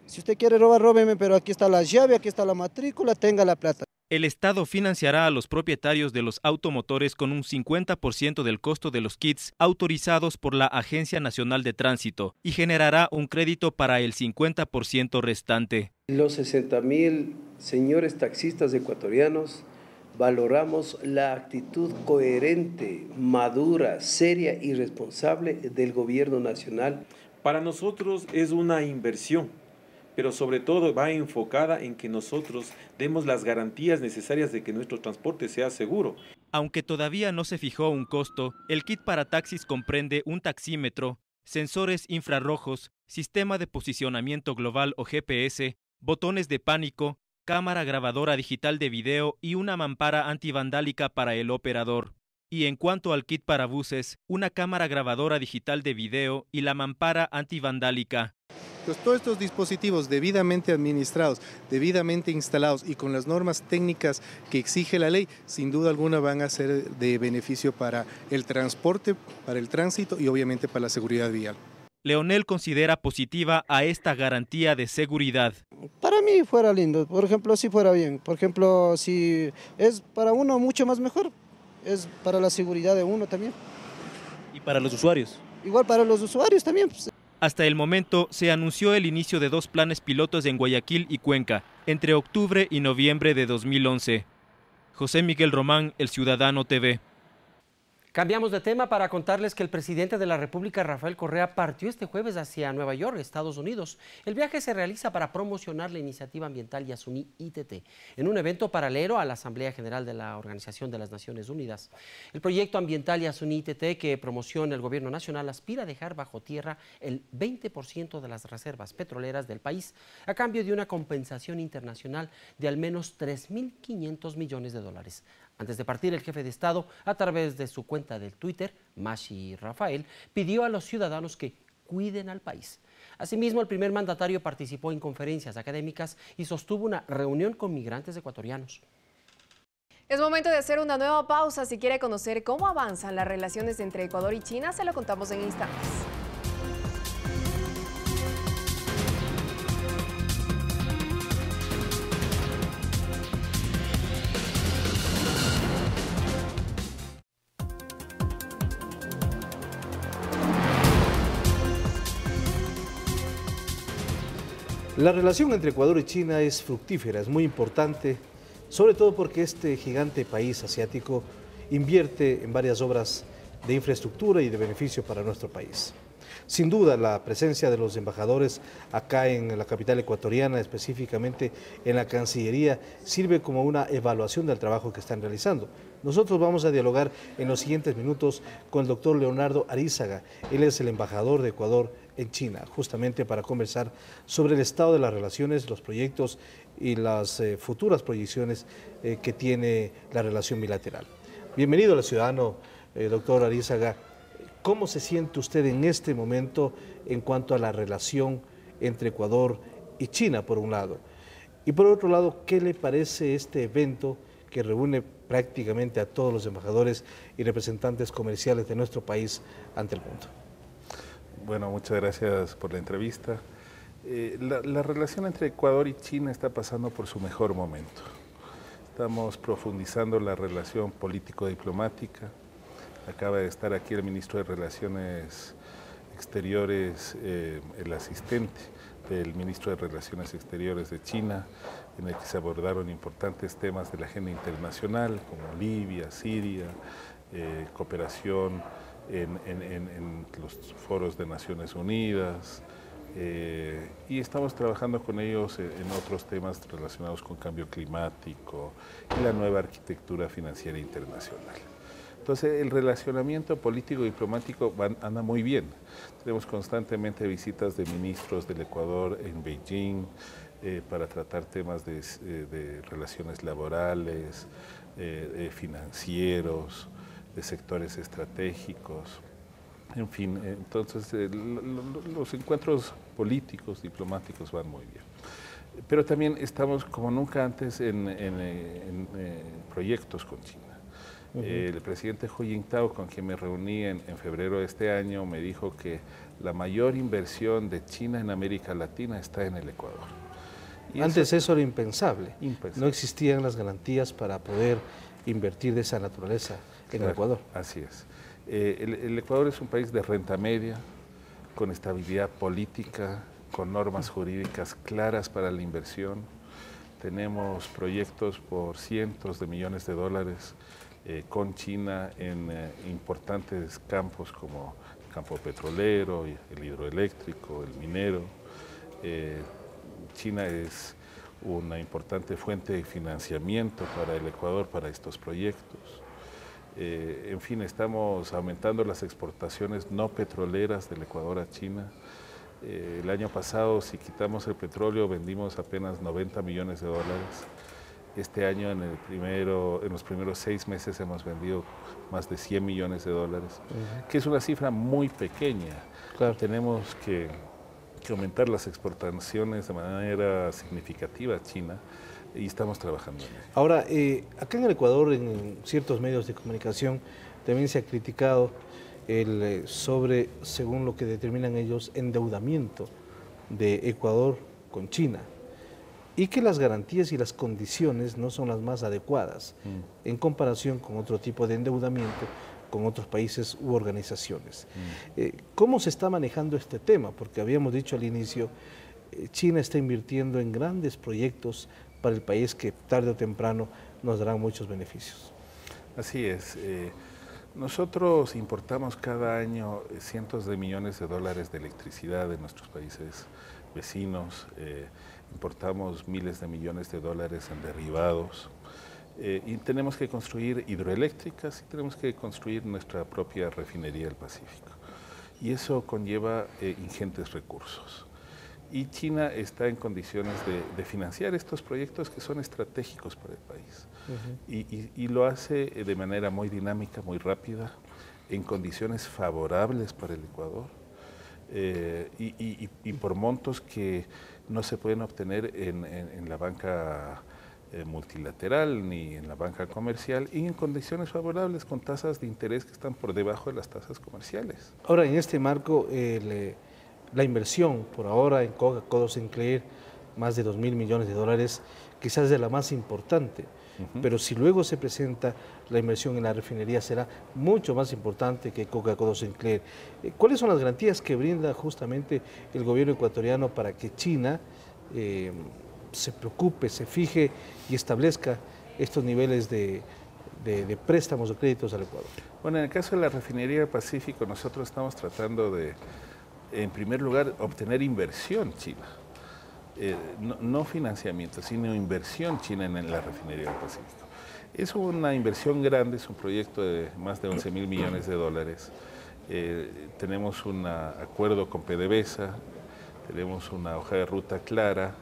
[SPEAKER 12] Si usted quiere robar, róbeme, pero aquí está la llave, aquí está la matrícula, tenga la plata.
[SPEAKER 10] El Estado financiará a los propietarios de los automotores con un 50% del costo de los kits autorizados por la Agencia Nacional de Tránsito y generará un crédito para el 50% restante.
[SPEAKER 13] Los 60.000 señores taxistas ecuatorianos valoramos la actitud coherente, madura, seria y responsable del Gobierno Nacional.
[SPEAKER 14] Para nosotros es una inversión, pero sobre todo va enfocada en que nosotros demos las garantías necesarias de que nuestro transporte sea seguro.
[SPEAKER 10] Aunque todavía no se fijó un costo, el kit para taxis comprende un taxímetro, sensores infrarrojos, sistema de posicionamiento global o GPS, botones de pánico, cámara grabadora digital de video y una mampara antivandálica para el operador. Y en cuanto al kit para buses, una cámara grabadora digital de video y la mampara antivandálica.
[SPEAKER 24] Pues todos estos dispositivos debidamente administrados, debidamente instalados y con las normas técnicas que exige la ley, sin duda alguna van a ser de beneficio para el transporte, para el tránsito y obviamente para la seguridad vial.
[SPEAKER 10] Leonel considera positiva a esta garantía de seguridad.
[SPEAKER 12] Para mí fuera lindo, por ejemplo, si fuera bien. Por ejemplo, si es para uno mucho más mejor, es para la seguridad de uno también.
[SPEAKER 10] ¿Y para los usuarios?
[SPEAKER 12] Igual para los usuarios también.
[SPEAKER 10] Hasta el momento se anunció el inicio de 2 planes pilotos en Guayaquil y Cuenca, entre octubre y noviembre de 2011. José Miguel Román, El Ciudadano TV.
[SPEAKER 3] Cambiamos de tema para contarles que el presidente de la República, Rafael Correa, partió este jueves hacia Nueva York, Estados Unidos. El viaje se realiza para promocionar la iniciativa ambiental Yasuní ITT, en un evento paralelo a la Asamblea General de la Organización de las Naciones Unidas. El proyecto ambiental Yasuní ITT que promociona el gobierno nacional aspira a dejar bajo tierra el 20% de las reservas petroleras del país, a cambio de una compensación internacional de al menos 3.500 millones de dólares. Antes de partir, el jefe de Estado, a través de su cuenta del Twitter, Mashi Rafael, pidió a los ciudadanos que cuiden al país. Asimismo, el primer mandatario participó en conferencias académicas y sostuvo una reunión con migrantes ecuatorianos.
[SPEAKER 2] Es momento de hacer una nueva pausa. Si quiere conocer cómo avanzan las relaciones entre Ecuador y China, se lo contamos en instantes.
[SPEAKER 22] La relación entre Ecuador y China es fructífera, es muy importante, sobre todo porque este gigante país asiático invierte en varias obras de infraestructura y de beneficio para nuestro país. Sin duda, la presencia de los embajadores acá en la capital ecuatoriana, específicamente en la Cancillería, sirve como una evaluación del trabajo que están realizando. Nosotros vamos a dialogar en los siguientes minutos con el doctor Leonardo Arízaga. Él es el embajador de Ecuador en China, justamente para conversar sobre el estado de las relaciones, los proyectos y las futuras proyecciones que tiene la relación bilateral. Bienvenido al ciudadano, doctor Arízaga. ¿Cómo se siente usted en este momento en cuanto a la relación entre Ecuador y China, por un lado? Y por otro lado, ¿qué le parece este evento que reúne prácticamente a todos los embajadores y representantes comerciales de nuestro país ante el mundo?
[SPEAKER 1] Bueno, muchas gracias por la entrevista. La relación entre Ecuador y China está pasando por su mejor momento. Estamos profundizando la relación político-diplomática. Acaba de estar aquí el ministro de Relaciones Exteriores, el asistente del ministro de Relaciones Exteriores de China, en el que se abordaron importantes temas de la agenda internacional, como Libia, Siria, cooperación en los foros de Naciones Unidas, y estamos trabajando con ellos en otros temas relacionados con cambio climático y la nueva arquitectura financiera internacional. Entonces, el relacionamiento político-diplomático anda muy bien. Tenemos constantemente visitas de ministros del Ecuador en Beijing para tratar temas de relaciones laborales, financieros, de sectores estratégicos. En fin, entonces los encuentros políticos, diplomáticos van muy bien. Pero también estamos como nunca antes en proyectos con China. El presidente Hu Jintao, con quien me reuní en febrero de este año, me dijo que la mayor inversión de China en América Latina está en el Ecuador.
[SPEAKER 22] Y antes eso era impensable. No existían las garantías para poder invertir de esa naturaleza en el Ecuador.
[SPEAKER 1] Así es. El Ecuador es un país de renta media, con estabilidad política, con normas jurídicas claras para la inversión. Tenemos proyectos por cientos de millones de dólares con China en importantes campos como el campo petrolero, el hidroeléctrico, el minero. China es una importante fuente de financiamiento para el Ecuador para estos proyectos. En fin, estamos aumentando las exportaciones no petroleras del Ecuador a China. El año pasado, si quitamos el petróleo, vendimos apenas 90 millones de dólares. Este año, en los primeros 6 meses, hemos vendido más de 100 millones de dólares, que es una cifra muy pequeña. Claro. Tenemos que aumentar las exportaciones de manera significativa a China y estamos trabajando en ello.
[SPEAKER 22] Ahora, acá en el Ecuador, en ciertos medios de comunicación, también se ha criticado sobre, según lo que determinan ellos, endeudamiento de Ecuador con China, y que las garantías y las condiciones no son las más adecuadas en comparación con otro tipo de endeudamiento con otros países u organizaciones. ¿Cómo se está manejando este tema? Porque habíamos dicho al inicio, China está invirtiendo en grandes proyectos para el país que tarde o temprano nos darán muchos beneficios.
[SPEAKER 1] Así es. Nosotros importamos cada año cientos de millones de dólares de electricidad de nuestros países vecinos, importamos miles de millones de dólares en derivados, y tenemos que construir hidroeléctricas y tenemos que construir nuestra propia refinería del Pacífico. Y eso conlleva ingentes recursos. Y China está en condiciones de financiar estos proyectos que son estratégicos para el país. Y lo hace de manera muy dinámica, muy rápida, en condiciones favorables para el Ecuador, y por montos que no se pueden obtener en la banca multilateral ni en la banca comercial, y en condiciones favorables con tasas de interés que están por debajo de las tasas comerciales.
[SPEAKER 22] Ahora, en este marco, la inversión por ahora en Coca-Cola Sinclair, más de 2.000 millones de dólares, quizás es de la más importante, pero si luego se presenta la inversión en la refinería será mucho más importante que Coca-Cola Sinclair. ¿Cuáles son las garantías que brinda justamente el gobierno ecuatoriano para que China se preocupe, se fije y establezca estos niveles de préstamos o créditos al Ecuador?
[SPEAKER 1] Bueno, en el caso de la refinería del Pacífico, nosotros estamos tratando de, en primer lugar, obtener inversión china. No financiamiento, sino inversión china en la refinería del Pacífico. Es una inversión grande, es un proyecto de más de 11.000 millones de dólares. Tenemos un acuerdo con PDVSA, tenemos una hoja de ruta clara.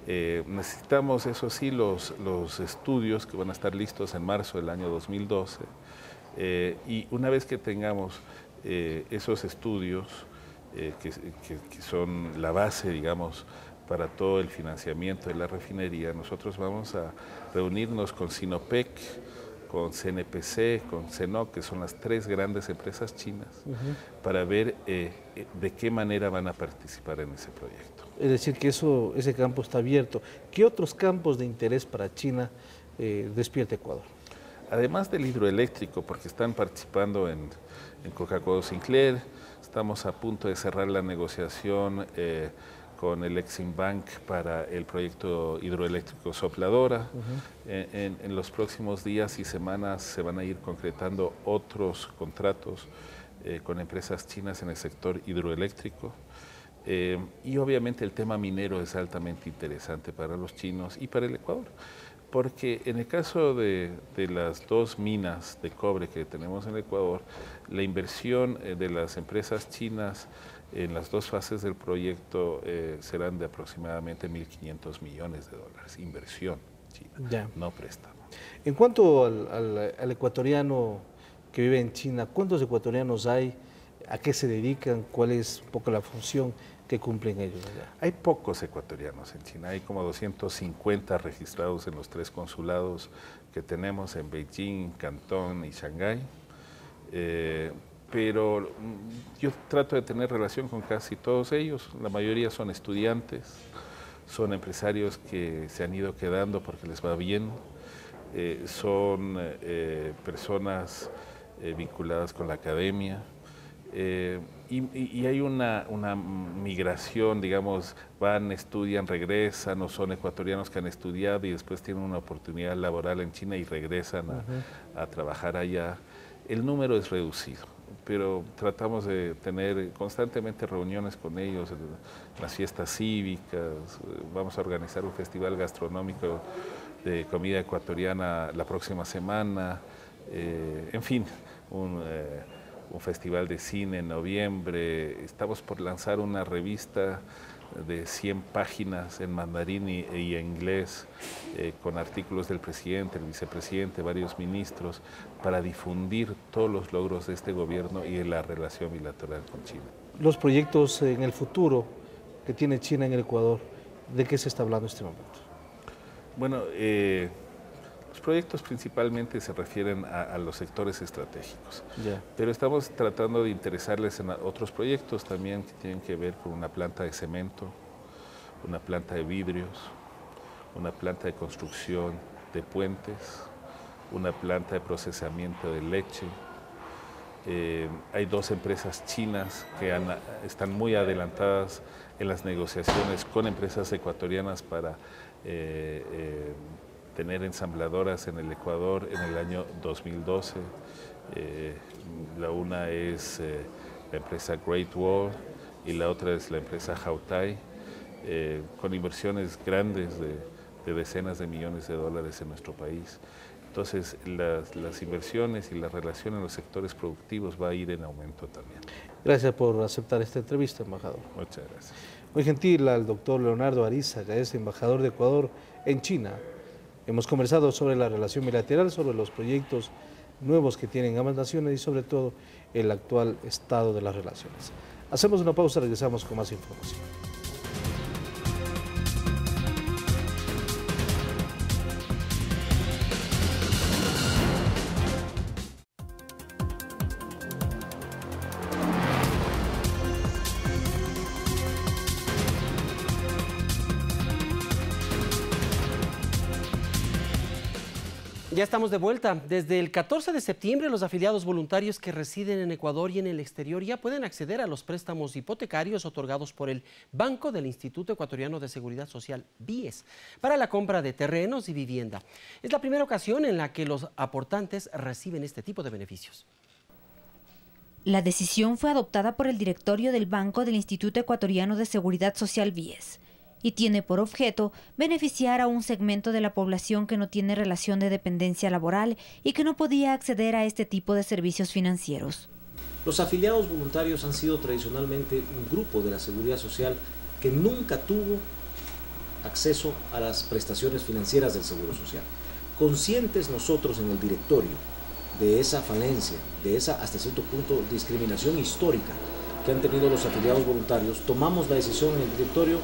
[SPEAKER 1] Necesitamos, eso sí, los estudios que van a estar listos en marzo del año 2012. Y una vez que tengamos esos estudios, que son la base, digamos, para todo el financiamiento de la refinería, nosotros vamos a reunirnos con Sinopec, con CNPC, con CNOC, que son las 3 grandes empresas chinas, para ver de qué manera van a participar en ese proyecto.
[SPEAKER 22] Es decir, que ese campo está abierto. ¿Qué otros campos de interés para China despierta Ecuador?
[SPEAKER 1] Además del hidroeléctrico, porque están participando en Coca-Cola Sinclair, estamos a punto de cerrar la negociación con el Exim Bank para el proyecto hidroeléctrico Sopladora. En los próximos días y semanas se van a ir concretando otros contratos con empresas chinas en el sector hidroeléctrico. Y obviamente el tema minero es altamente interesante para los chinos y para el Ecuador, porque en el caso de las 2 minas de cobre que tenemos en el Ecuador, la inversión de las empresas chinas en las 2 fases del proyecto serán de aproximadamente 1.500 millones de dólares, inversión china, no préstamo.
[SPEAKER 22] En cuanto al ecuatoriano que vive en China, ¿cuántos ecuatorianos hay? ¿A qué se dedican? ¿Cuál es un poco la función que cumplen ellos allá?
[SPEAKER 1] Hay pocos ecuatorianos en China, hay como 250 registrados en los 3 consulados que tenemos en Beijing, Cantón y Shanghái. Pero yo trato de tener relación con casi todos ellos. La mayoría son estudiantes, son empresarios que se han ido quedando porque les va bien, son personas vinculadas con la academia, y hay una migración, digamos, van, estudian, regresan, o son ecuatorianos que han estudiado y después tienen una oportunidad laboral en China y regresan a trabajar allá. El número es reducido, pero tratamos de tener constantemente reuniones con ellos, las fiestas cívicas, vamos a organizar un festival gastronómico de comida ecuatoriana la próxima semana, en fin, un festival de cine en noviembre. Estamos por lanzar una revista de 100 páginas en mandarín y en inglés, con artículos del presidente, el vicepresidente, varios ministros, para difundir todos los logros de este gobierno y de la relación bilateral con China.
[SPEAKER 22] Los proyectos en el futuro que tiene China en el Ecuador, ¿de qué se está hablando en este momento?
[SPEAKER 1] Bueno, los proyectos principalmente se refieren a los sectores estratégicos, pero estamos tratando de interesarles en otros proyectos también que tienen que ver con una planta de cemento, una planta de vidrios, una planta de construcción de puentes, una planta de procesamiento de leche. Hay 2 empresas chinas que están muy adelantadas en las negociaciones con empresas ecuatorianas para tener ensambladoras en el Ecuador en el año 2012. La una es la empresa Great Wall y la otra es la empresa Hautai, con inversiones grandes de decenas de millones de dólares en nuestro país. Entonces, las inversiones y la relación en los sectores productivos va a ir en aumento también.
[SPEAKER 22] Gracias por aceptar esta entrevista, embajador.
[SPEAKER 1] Muchas gracias.
[SPEAKER 22] Muy gentil al doctor Leonardo Arizaga, es embajador de Ecuador en China. Hemos conversado sobre la relación bilateral, sobre los proyectos nuevos que tienen ambas naciones y sobre todo el actual estado de las relaciones. Hacemos una pausa, regresamos con más información.
[SPEAKER 3] Ya estamos de vuelta. Desde el 14 de septiembre, los afiliados voluntarios que residen en Ecuador y en el exterior ya pueden acceder a los préstamos hipotecarios otorgados por el Banco del Instituto Ecuatoriano de Seguridad Social, BIES, para la compra de terrenos y vivienda. Es la primera ocasión en la que los aportantes reciben este tipo de beneficios.
[SPEAKER 26] La decisión fue adoptada por el directorio del Banco del Instituto Ecuatoriano de Seguridad Social, BIES, y tiene por objeto beneficiar a un segmento de la población que no tiene relación de dependencia laboral y que no podía acceder a este tipo de servicios financieros.
[SPEAKER 22] Los afiliados voluntarios han sido tradicionalmente un grupo de la seguridad social que nunca tuvo acceso a las prestaciones financieras del Seguro Social. Conscientes nosotros en el directorio de esa falencia, de esa hasta cierto punto discriminación histórica que han tenido los afiliados voluntarios, tomamos la decisión en el directorio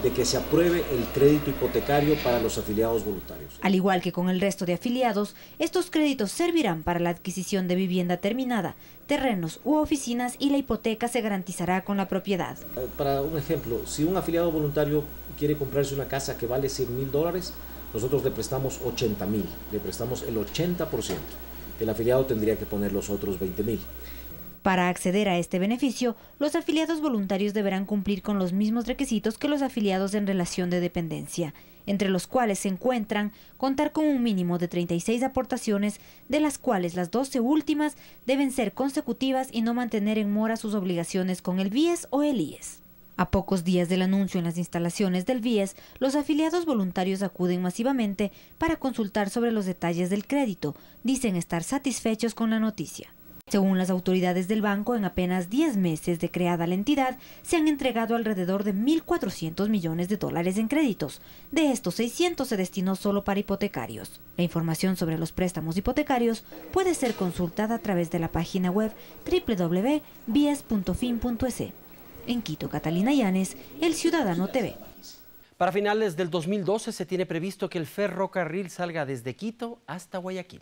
[SPEAKER 22] de que se apruebe el crédito hipotecario para los afiliados voluntarios.
[SPEAKER 26] Al igual que con el resto de afiliados, estos créditos servirán para la adquisición de vivienda terminada, terrenos u oficinas y la hipoteca se garantizará con la propiedad.
[SPEAKER 22] Para un ejemplo, si un afiliado voluntario quiere comprarse una casa que vale $100.000, nosotros le prestamos 80.000, le prestamos el 80%. El afiliado tendría que poner los otros 20.000.
[SPEAKER 26] Para acceder a este beneficio, los afiliados voluntarios deberán cumplir con los mismos requisitos que los afiliados en relación de dependencia, entre los cuales se encuentran contar con un mínimo de 36 aportaciones, de las cuales las 12 últimas deben ser consecutivas y no mantener en mora sus obligaciones con el BIES o el IES. A pocos días del anuncio en las instalaciones del BIES, los afiliados voluntarios acuden masivamente para consultar sobre los detalles del crédito. Dicen estar satisfechos con la noticia. Según las autoridades del banco, en apenas 10 meses de creada la entidad, se han entregado alrededor de $1.400 millones en créditos. De estos, 600 se destinó solo para hipotecarios. La información sobre los préstamos hipotecarios puede ser consultada a través de la página web www.bies.fin.es. En Quito, Catalina Llanes, El Ciudadano TV.
[SPEAKER 3] Para finales del 2012 se tiene previsto que el ferrocarril salga desde Quito hasta Guayaquil,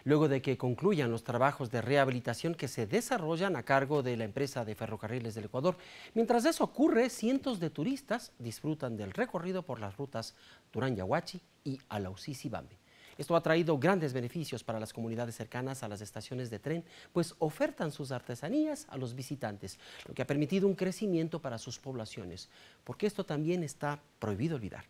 [SPEAKER 3] luego de que concluyan los trabajos de rehabilitación que se desarrollan a cargo de la empresa de ferrocarriles del Ecuador. Mientras eso ocurre, cientos de turistas disfrutan del recorrido por las rutas Durán-Yaguachi y Alausí-Cibambe. Esto ha traído grandes beneficios para las comunidades cercanas a las estaciones de tren, pues ofertan sus artesanías a los visitantes, lo que ha permitido un crecimiento para sus poblaciones, porque esto también está prohibido olvidar.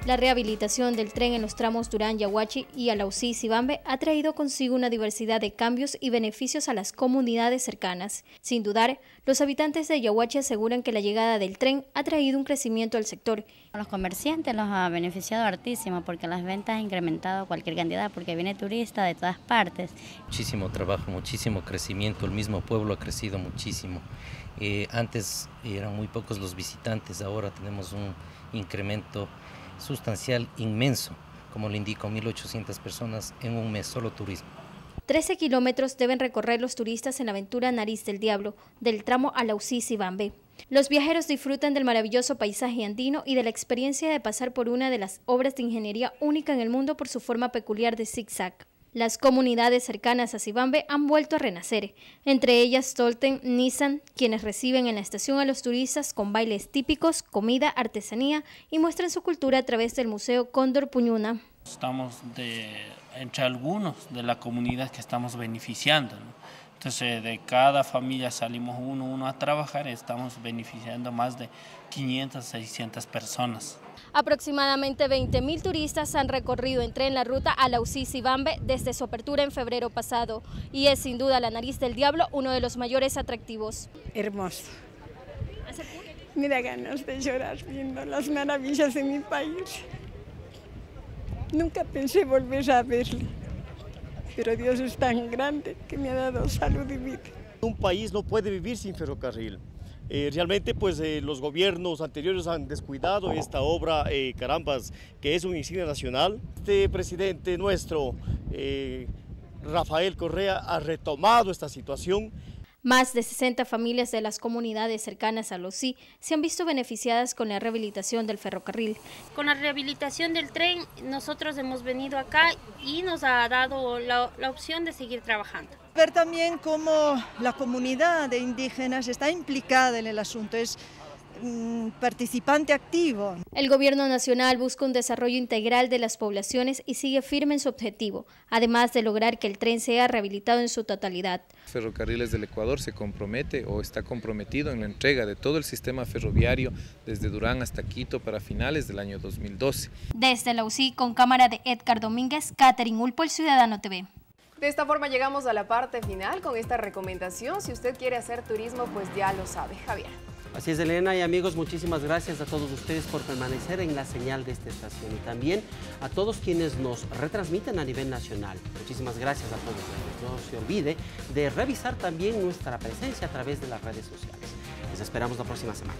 [SPEAKER 5] La rehabilitación del tren en los tramos Durán-Yaguachi y Alausí-Cibambe ha traído consigo una diversidad de cambios y beneficios a las comunidades cercanas. Sin dudar, los habitantes de Yaguachi aseguran que la llegada del tren ha traído un crecimiento al sector.
[SPEAKER 11] A los comerciantes los ha beneficiado hartísimo porque las ventas han incrementado cualquier cantidad porque viene turista de todas partes.
[SPEAKER 15] Muchísimo trabajo, muchísimo crecimiento, el mismo pueblo ha crecido muchísimo. Antes eran muy pocos los visitantes, ahora tenemos un incremento sustancial, inmenso, como le indico, 1.800 personas en un mes, solo turismo.
[SPEAKER 5] 13 kilómetros deben recorrer los turistas en la aventura Nariz del Diablo, del tramo Alausí-Cibambe. Los viajeros disfrutan del maravilloso paisaje andino y de la experiencia de pasar por una de las obras de ingeniería única en el mundo por su forma peculiar de zigzag. Las comunidades cercanas a Cibambe han vuelto a renacer, entre ellas Tolten, Nissan, quienes reciben en la estación a los turistas con bailes típicos, comida, artesanía y muestran su cultura a través del Museo Cóndor Puñuna.
[SPEAKER 16] Estamos entre algunos de la comunidad que estamos beneficiando, ¿no? Entonces de cada familia salimos uno a trabajar y estamos beneficiando más de 500, 600 personas.
[SPEAKER 5] Aproximadamente 20.000 turistas han recorrido en tren la ruta Alausí-Cibambe desde su apertura en febrero pasado y es sin duda la Nariz del Diablo uno de los mayores atractivos.
[SPEAKER 17] Hermoso. Me da ganas de llorar viendo las maravillas de mi país. Nunca pensé volver a verle, pero Dios es tan grande que me ha dado salud y vida.
[SPEAKER 18] Un país no puede vivir sin ferrocarril. Realmente pues los gobiernos anteriores han descuidado esta obra, carambas, que es una insignia nacional. Este presidente nuestro, Rafael Correa, ha retomado esta situación.
[SPEAKER 5] Más de 60 familias de las comunidades cercanas a Losí se han visto beneficiadas con la rehabilitación del ferrocarril.
[SPEAKER 4] Con la rehabilitación del tren, nosotros hemos venido acá y nos ha dado la opción de seguir trabajando.
[SPEAKER 6] Ver también cómo la comunidad de indígenas está implicada en el asunto, es participante activo.
[SPEAKER 5] El gobierno nacional busca un desarrollo integral de las poblaciones y sigue firme en su objetivo, además de lograr que el tren sea rehabilitado en su totalidad.
[SPEAKER 7] Ferrocarriles del Ecuador se compromete o está comprometido en la entrega de todo el sistema ferroviario desde Durán hasta Quito para finales del año 2012.
[SPEAKER 5] Desde la UCI, con cámara de Edgar Domínguez, Catherine Ulpo, El Ciudadano TV.
[SPEAKER 2] De esta forma llegamos a la parte final con esta recomendación. Si usted quiere hacer turismo, pues ya lo sabe. Javier.
[SPEAKER 3] Así es, Elena, y amigos, muchísimas gracias a todos ustedes por permanecer en la señal de esta estación y también a todos quienes nos retransmiten a nivel nacional. Muchísimas gracias a todos ellos. No se olvide de revisar también nuestra presencia a través de las redes sociales. Les esperamos la próxima semana.